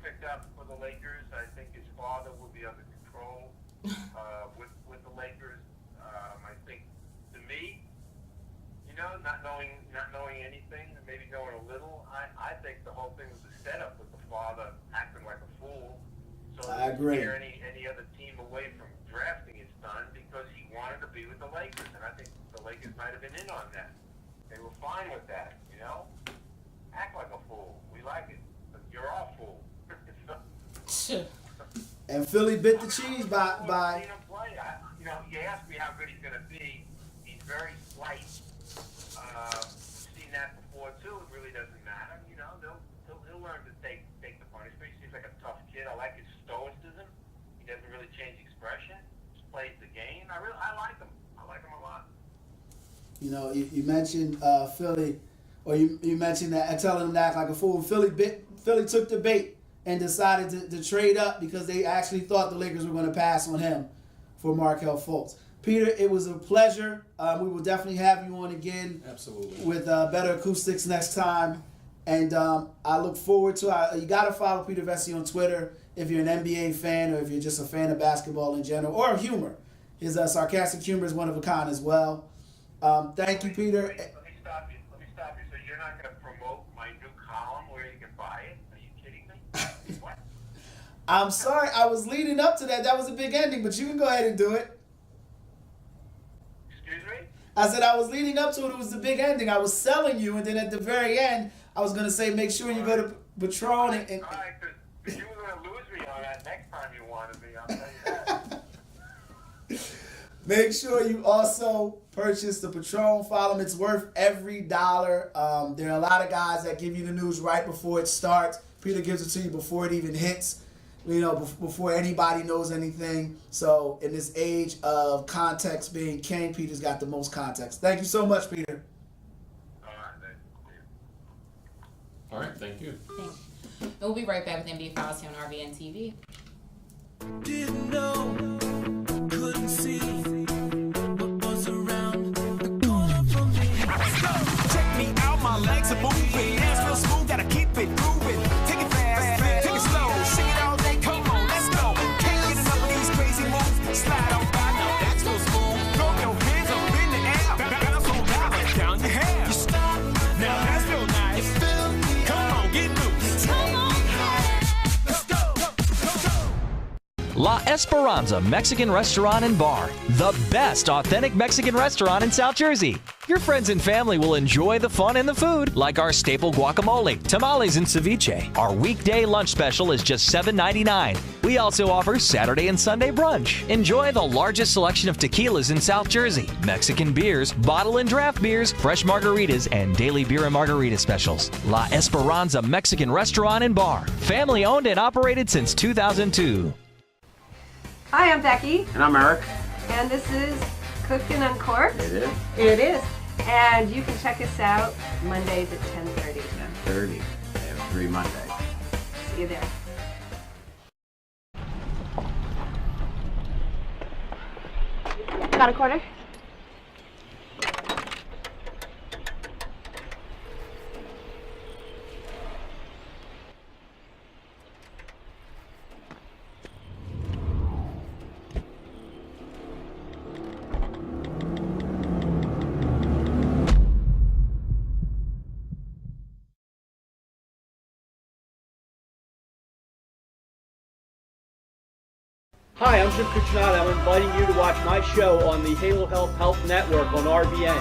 pickup for the Lakers. I think his father will be under control with the Lakers. I think, to me, you know, not knowing anything, maybe knowing a little, I think the whole thing was a setup with the father acting like a fool. So I agree. Scare any other team away from drafting his son because he wanted to be with the Lakers, and I think the Lakers might have been in on that. They were fine with that, you know. Act like a fool. We like it, but you're all fool. And Philly bit the cheese by. Seen him play. You know, you ask me how good he's going to be. He's very slight. Seen that before too. It really doesn't matter. You know, he'll learn to take the punishment. He seems like a tough kid. I like his stoicism. He doesn't really change expression. Just plays the game. I like him. I like him a lot. You know, you mentioned Philly, or you mentioned that telling him to act like a fool. Philly took the bait and decided to trade up because they actually thought the Lakers were going to pass on him for Markelle Fultz. Peter, it was a pleasure. We will definitely have you on again. Absolutely. With better acoustics next time. And I look forward to you got to follow Peter Vesey on Twitter if you're an NBA fan or if you're just a fan of basketball in general, or humor. His sarcastic humor is one of a kind as well. Thank you, Peter. Let me stop you. So you're not going to promote my new column where you can buy it? Are you kidding me? What? I'm sorry. I was leading up to that. That was a big ending, but you can go ahead and do it. Excuse me? I said I was leading up to it. It was the big ending. I was selling you, and then at the very end, I was going to say, make sure you go to Patron. And all right, because you were going to lose me on that next time you wanted me. I'll tell you that. Make sure you also purchase the Patron. Follow them. It's worth every dollar. There are a lot of guys that give you the news right before it starts. Peter gives it to you before it even hits, you know, before anybody knows anything. So in this age of context being king, Peter's got the most context. Thank you so much, Peter. All right, thank you. Thanks. We'll be right back with NBA Files here on RBN TV. Didn't know, couldn't see what was around the corner from me. Let's go. Check me out, my legs are moving. Hands real smooth, gotta keep it moving. Take it fast, take it slow. Sing it all day, come on, let's go. Can't get enough of these crazy moves. Slide on by, no Esperanza Mexican Restaurant and Bar, the best authentic Mexican restaurant in South Jersey. Your friends and family will enjoy the fun and the food, like our staple guacamole, tamales, and ceviche. Our weekday lunch special is just $7.99. We also offer Saturday and Sunday brunch. Enjoy the largest selection of tequilas in South Jersey, Mexican beers, bottle and draft beers, fresh margaritas, and daily beer and margarita specials. La Esperanza Mexican Restaurant and Bar, family owned and operated since 2002. Hi, I'm Becky, And I'm Eric. and this is Cooked and Uncorked. It is It is. And you can check us out Mondays at 10:30. 10:30 every Monday. See you there. Got a quarter? Hi, I'm Jim Cucinato. I'm inviting you to watch my show on the Halo Health Network on RBN.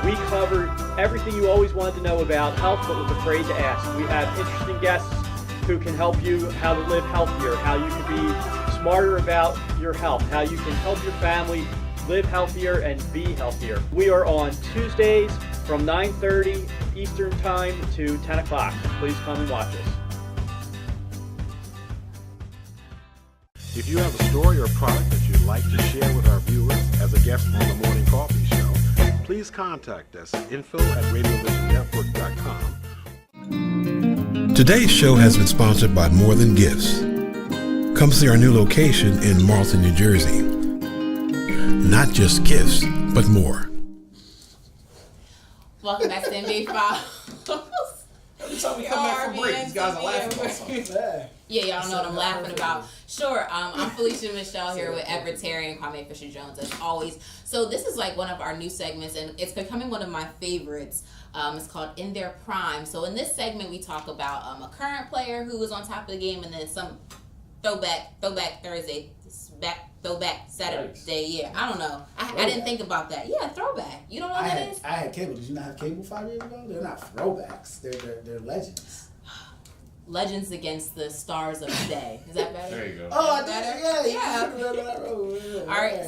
We cover everything you always wanted to know about health but was afraid to ask. We have interesting guests who can help you how to live healthier, how you can be smarter about your health, how you can help your family live healthier and be healthier. We are on Tuesdays from 9:30 Eastern Time to 10 o'clock. Please come and watch us. If you have a story or product that you'd like to share with our viewers as a guest on the Morning Coffee Show, please contact us at info@radiovisionnetwork.com. Today's show has been sponsored by More Than Gifts. Come see our new location in Marlton, New Jersey. Not just gifts, but more. Welcome back to NBA Files. Every time we come back from break, these guys are laughing about something. Yeah, y'all know what I'm laughing about. Sure, I'm Felicia Michelle here with Everett Terry and Kwame Fisher-Jones as always. So this is like one of our new segments, and it's becoming one of my favorites. It's called In Their Prime. So in this segment, we talk about a current player who was on top of the game, and then some throwback Thursday, throwback Saturday. Yeah, I don't know. I didn't think about that. Yeah, throwback. You don't know what that is? I had cable. Did you not have cable 5 years ago? They're not throwbacks. They're legends. Legends against the stars of today. Is that better? There you go. Oh, I did. Yeah. Yeah. All right.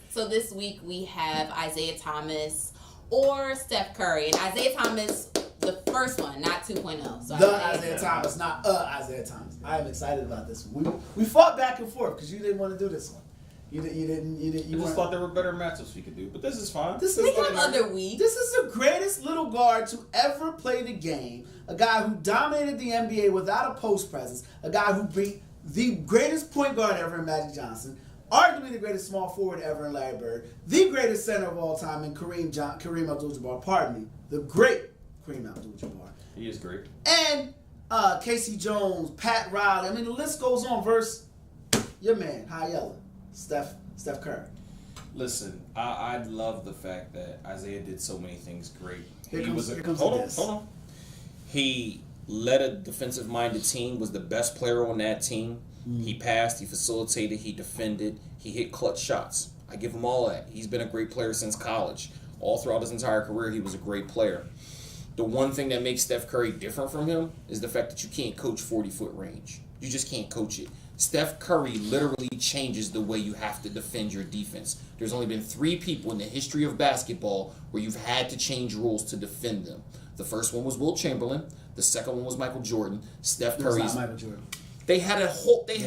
So this week we have Isaiah Thomas or Steph Curry, and Isaiah Thomas, the first one, not 2.0. So Isaiah Thomas, not Isaiah Thomas. I am excited about this one. We fought back and forth because you didn't want to do this one. You just thought there were better matchups we could do, but this is fine. We have other weeks. This is the greatest little guard to ever play the game. A guy who dominated the NBA without a post presence. A guy who beat the greatest point guard ever in Magic Johnson. Arguably the greatest small forward ever in Larry Bird. The greatest center of all time in Kareem Abdul-Jabbar. Pardon me. The great Kareem Abdul-Jabbar. He is great. And Casey Jones, Pat Riley. I mean, the list goes on. Versus your man, High Yellow, Steph Curry. Listen, I love the fact that Isaiah did so many things great. Hold on. He led a defensive-minded team, was the best player on that team. He passed, he facilitated, he defended, he hit clutch shots. I give him all that. He's been a great player since college. All throughout his entire career, he was a great player. The one thing that makes Steph Curry different from him is the fact that you can't coach 40-foot range. You just can't coach it. Steph Curry literally changes the way you have to defend your defense. There's only been 3 people in the history of basketball where you've had to change rules to defend them. The first one was Wilt Chamberlain. The second one was Michael Jordan. Steph Curry's. Not Michael Jordan. They had a whole. They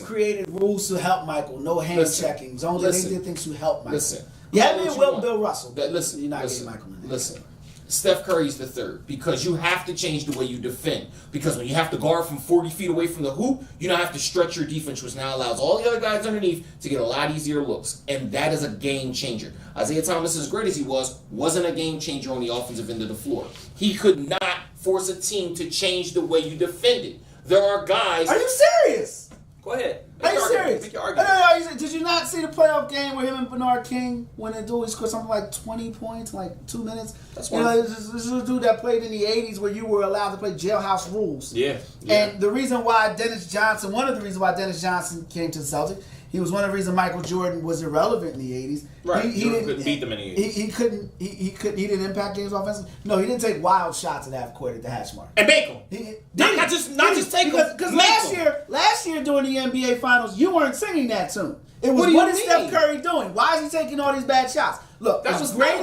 created rules to help Michael. No hand checking. They did things to help Michael. Listen. Yeah, me and Bill Russell. But listen. You're not getting Michael in there. Listen. Steph Curry's the third because you have to change the way you defend. Because when you have to guard from 40 feet away from the hoop, you now have to stretch your defense, which now allows all the other guys underneath to get a lot easier looks. And that is a game changer. Isaiah Thomas, as great as he wasn't a game changer on the offensive end of the floor. He could not force a team to change the way you defended. There are guys. Are you serious? Go ahead. Are you serious? Make your argument. Did you not see the playoff game where him and Bernard King, when the dude scored something like 20 points in like 2 minutes? That's you know, this is a dude that played in the 80s where you were allowed to play jailhouse rules. Yeah. And the reason why one of the reasons why Dennis Johnson came to the Celtics, he was one of the reasons Michael Jordan was irrelevant in the 80s. Right. He couldn't beat them in the 80s. He didn't impact games offensively. No, he didn't take wild shots at half court at the hash mark. And make them. Not just take them. Because last year during the NBA Finals, you weren't singing that tune. It was what is Steph Curry doing? Why is he taking all these bad shots? Look, it's great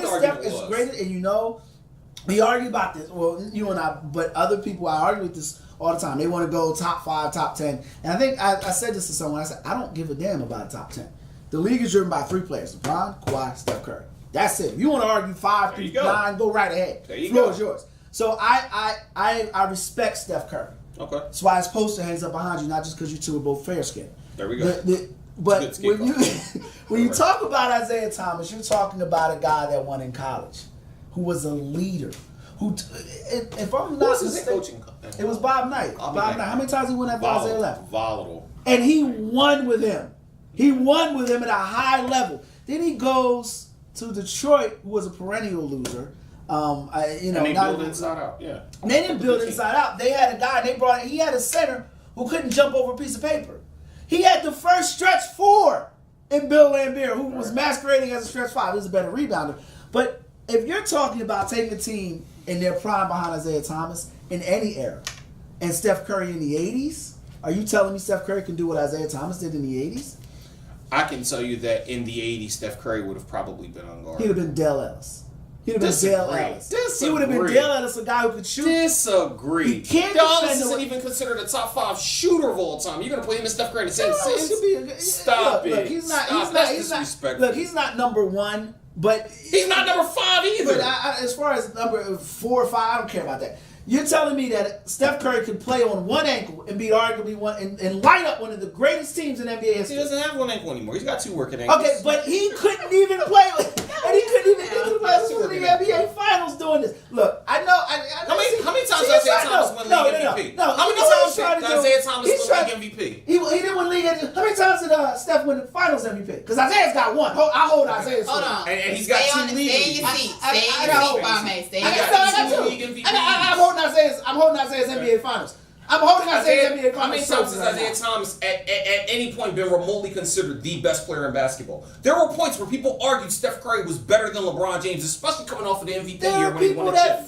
and you know, we argue about this. Well, you and I, but other people, I argue with this all the time. They want to go top 5, top 10. And I think I said this to someone. I said, I don't give a damn about top 10. The league is driven by 3 players: LeBron, Kawhi, Steph Curry. That's it. If you want to argue 5 through 9, go right ahead. The floor is yours. So I respect Steph Curry. Okay. That's why his poster hangs up behind you, not just because you two are both fair skinned. There we go. But when you talk about Isaiah Thomas, you're talking about a guy that won in college, who was a leader. Who, if I'm not mistaken, it was Bob Knight. Bob Knight. How many times he won after Isaiah left? Volatile. And he won with him. He won with him at a high level. Then he goes to Detroit, who was a perennial loser. And they build inside out. Yeah. And they didn't build inside out. They had a guy. He had a center who couldn't jump over a piece of paper. He had the first stretch 4 in Bill Laimbeer, who was masquerading as a stretch 5. He was a better rebounder. But if you're talking about taking a team in their prime behind Isaiah Thomas in any era, and Steph Curry in the 80s, are you telling me Steph Curry can do what Isaiah Thomas did in the 80s? I can tell you that in the 80s, Steph Curry would have probably been on guard. He'd have been Dale Ellis. He would have been Dale Ellis. He would have been Dale Ellis, a guy who could shoot. Disagree. Dale Ellis isn't even considered a top 5 shooter of all time. You're gonna play him and Steph Curry in the same sense? Stop it. Look, he's not number 1, but he's not number 5 either. But as far as number 4 or 5, I don't care about that. You're telling me that Steph Curry could play on one ankle and be arguably and light up one of the greatest teams in NBA history. He doesn't have one ankle anymore. He's got 2 working ankles. Okay, but he couldn't even play. And he couldn't even play in the NBA Finals doing this. Look, I know. How many times did Isaiah Thomas win league MVP? How many times did Isaiah Thomas win league MVP? He didn't win league MVP. How many times did Steph win the Finals MVP? Because Isaiah's got 1. I hold Isaiah's. Hold on. And he's got 2 league Stay in your seat. Stay in your seat, Kwame. Stay in your seat. I'm holding Isaiah's NBA Finals. I'm holding Isaiah's NBA Finals. How many times has Isaiah Thomas at any point been remotely considered the best player in basketball? There were points where people argued Steph Curry was better than LeBron James, especially coming off of the MVP year when he won a chip.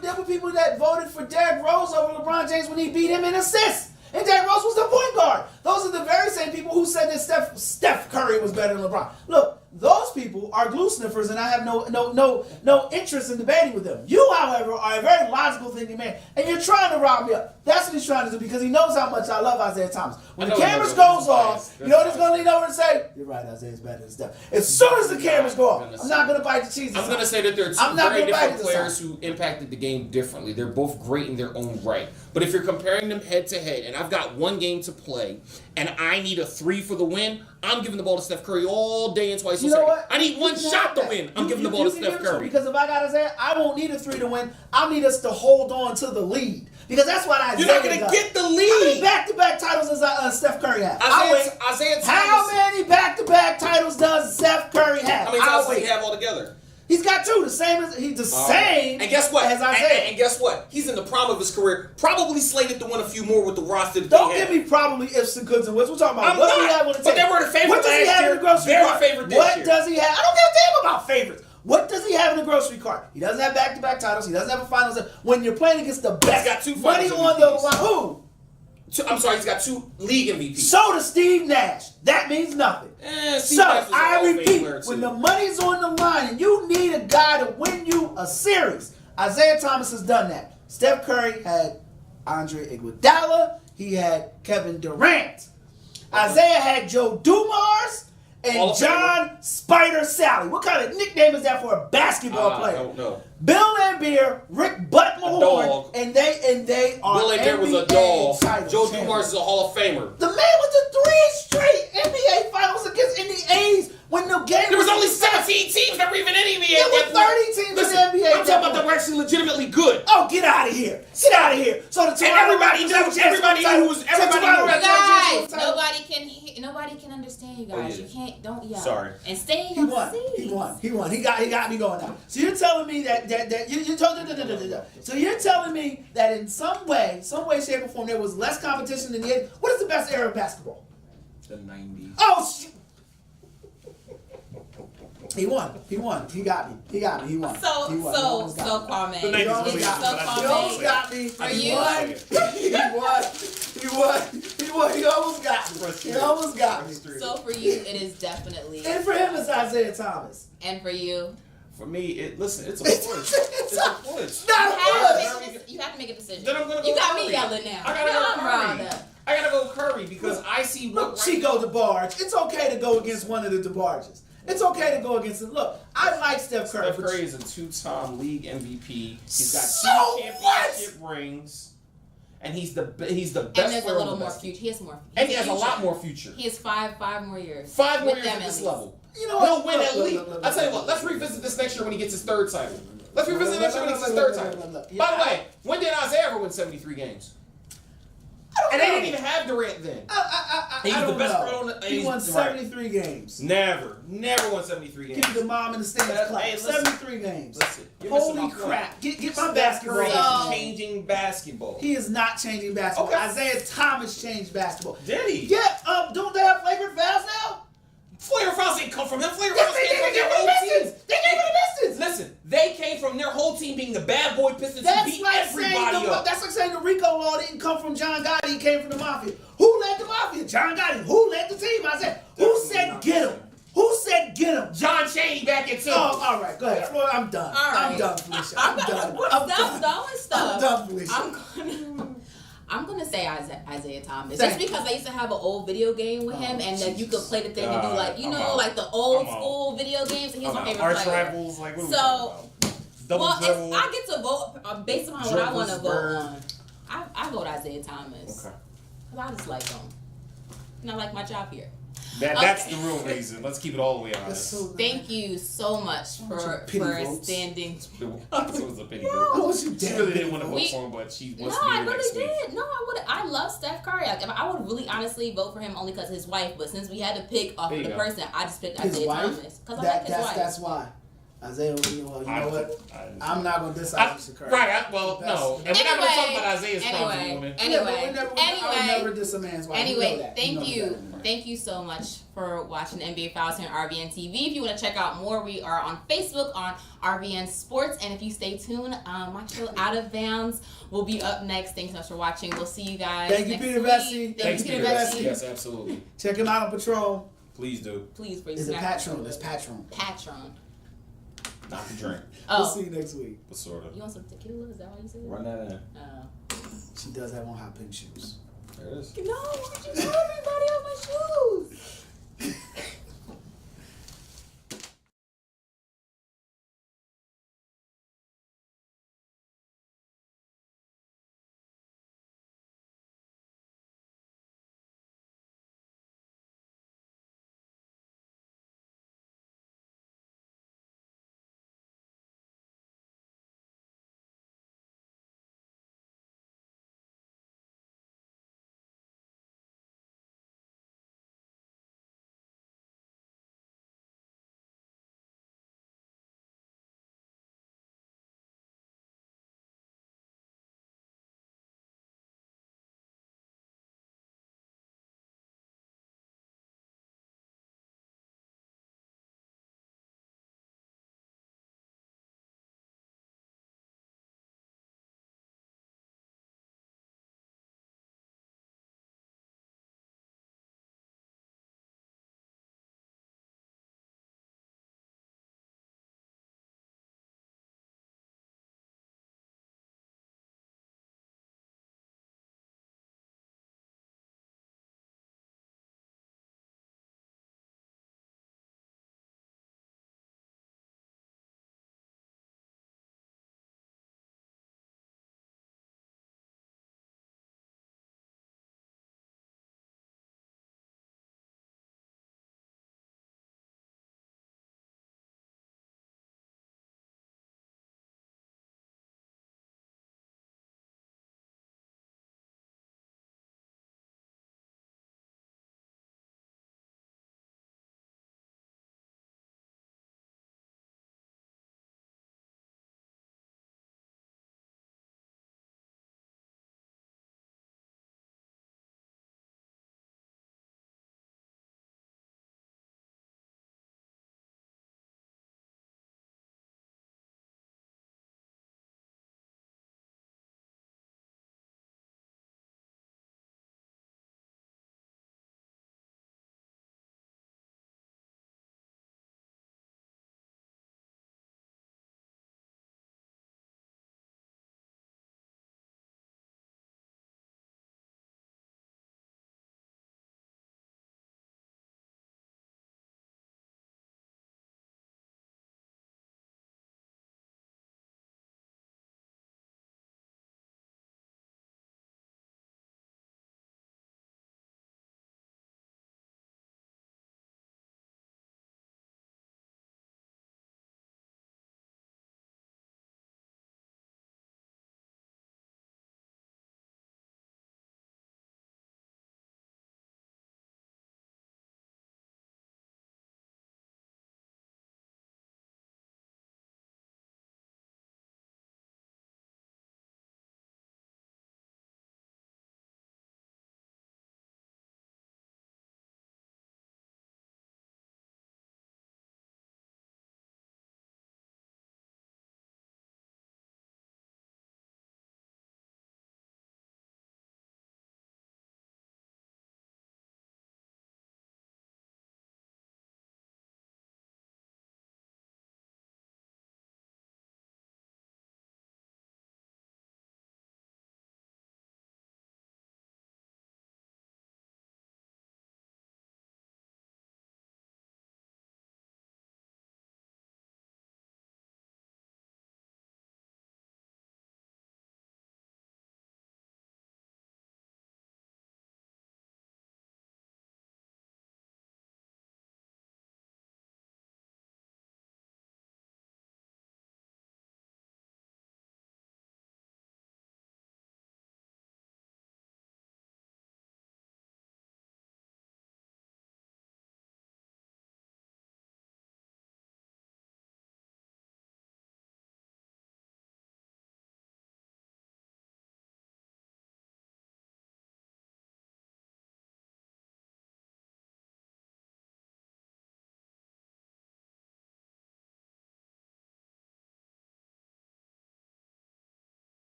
There were people that voted for Derrick Rose over LeBron James when he beat him in assists. And Derrick Rose was the point guard. Those are the very same people who said that Steph Curry was better than LeBron. Look, those people are glue sniffers, and I have no interest in debating with them. You, however, are a very logical thinking man, and you're trying to rile me up. That's what he's trying to do because he knows how much I love Isaiah Thomas. When the cameras goes off, you know what he's going to lean over and say? You're right, Isaiah's better than Steph. As soon as the cameras go off, I'm not going to bite the cheese. I'm going to say that there are 2 very different players who impacted the game differently. They're both great in their own right. But if you're comparing them head to head, and I've got 1 game to play, and I need a 3 for the win, I'm giving the ball to Steph Curry all day and twice a second. I need 1 shot to win. I'm giving the ball to Steph Curry. Because if I got Isaiah, I won't need a 3 to win. I need us to hold on to the lead. Because that's what Isaiah does. You're not going to get the lead. How many back-to-back titles does Steph Curry have? Isaiah Thomas. How many back-to-back titles does Steph Curry have? How many titles does he have altogether? He's got 2, the same as same. And guess what? As Isaiah. And guess what? He's in the prime of his career, probably slated to win a few more with the roster that Don't give me probably ifs and goods and whips. We're talking about what do we have on the table. But they were the favorite last year. What does he have in the grocery cart? Very favorite this year. What does he have? I don't give a damn about favorites. What does he have in the grocery cart? He doesn't have back-to-back titles. He doesn't have a finals. When you're playing against the best, he's got 2 money on the line. Who? I'm sorry, he's got 2 league MVPs. So does Steve Nash. That means nothing. I repeat, when the money's on the line and you need a guy to win you a series, Isaiah Thomas has done that. Steph Curry had Andre Iguodala. He had Kevin Durant. Isaiah had Joe Dumars and John Spider Sally. What kind of nickname is that for a basketball player? I don't know. Bill Laimbeer, Rick Buttmahorn, and they are Bill Laimbeer was a dog. Joe Dumars is a Hall of Famer. The man was to 3 straight NBA Finals against in the 80s when the game. There was only 17 teams that were even in NBA. There were 30 teams in the NBA. I'm talking about that were actually legitimately good. Oh, get out of here! Get out of here! So the everybody knew who was nobody can understand you guys. guys. yeah. You can't. Don't yell. Sorry. And stay in He your won. seats. He won. He won. He got me going now. So you're telling me that so you're telling me that in some way, shape, or form, there was less competition than the 80s. What is the best era of basketball? The 90s. Oh shit. He won. He won. He got me. He won. He won. So Kwame. The 90s He almost was got amazing, me. but He almost got me. For He you. won. He almost got me. He almost got me. So for you, it is definitely. And for him, it's Isaiah Thomas. And for you, For me, it's a push. It's a push. Not a push. you have to make a decision. Then I'm gonna go You got Curry. me yelling now. I gotta go I'm riled Curry. up. I gotta go Curry because I see Look, what Chico DeBarge. It's okay to go against one of the DeBarges. It's okay to go against it. Look, I like Steph Curry. Steph Curry is a 2-time league MVP. He's got So 2 championship rings, and he's the best. And there's a player on little the more best future. He has more. And he has a future. lot more future. He has five more years. 5 more With years them at this least. level. You know what? He'll win at Look, least. look, I'll tell you what. look. Let's revisit this next year when he gets his 3rd title. Let's revisit Look, next year when he gets his look, 3rd look, title. look, look, look. By the way, when did Isaiah ever win 73 games? And they didn't even have Durant then. I He's the don't best know. player on the. He he's- won right. 73 games. Never won 73 games. Give the mom in the stands Hey, clap. listen. 73 games. Listen, you're missing Holy my point. crap. Get my Steph basketball. Curry on. is changing basketball. He is not changing basketball. Okay. Isaiah Thomas changed basketball. Did he? Yeah, don't they have flagrant fouls now? Flagrant fouls didn't come from him. Flagrant Yes, fouls they came from did. their They whole gave team. him the Pistons. They gave him the Pistons. Listen, they came from their whole team being the bad boy Pistons who That's beat like everybody saying up. that's like saying the RICO law didn't come from John Gotti, it came from the mafia. Who led the mafia? John Gotti. Who led the team? I said, who said get him? Who said get him? John Chaney back in 2. Oh, all right, go ahead. Floyd, I'm done. All right. I'm done, Felicia. I'm done. Stop throwing stuff. I'm done, Felicia. I'm gonna say Isaiah Thomas, Thank just because I used to have an old video game with him, and that you could play the thing and do like I'm out. like the old I'm out. school video games. And he's my favorite Arch player. rivals, like what are we So, talking about? Double dribble. I get to vote based on what I want to vote Bird. on. I vote Isaiah Thomas. Okay. Cause I just like him, and I like my job here. That's Okay. the real reason. Let's keep it all the way honest. Thank you so much for pity votes. standing. It was a pity I vote. want you She dead. really didn't want to vote We- for him, but she No, wants to be I here next really week. did. No, I would. I love Steph Curry. Like, I would really honestly vote for him only because his wife. But since we had to pick off There of you the go. person, I just picked His Isaiah wife? Thomas because I like his wife. That's why. Isaiah, you know what? I'm not going to diss I- Isaiah Curry. Right, well, no. And we're not going to talk about Isaiah's problems with Anyway, women. Yeah, but I would never diss a man's wife. You know Anyway, that. thank know you. that. Thank you so much for watching the NBA Files here on RVN TV. If you want to check out more, we are on Facebook on RVN Sports. And if you stay tuned, my show Out of Bounds will be up next. Thanks so much for watching. We'll see you guys Thank you, next Peter week. Vesey. Thank you, Peter Vesey. Yes, absolutely. Check him out on Patron. Please do. Please, please. Is it Patron? It's Patron. Patron. Not the drink. Oh. We'll see you next week. But sort of. You want some tequila? Is that what you said? Run that in. She does have on hot pink shoes. There it is. No, why did you tell everybody on my shoes?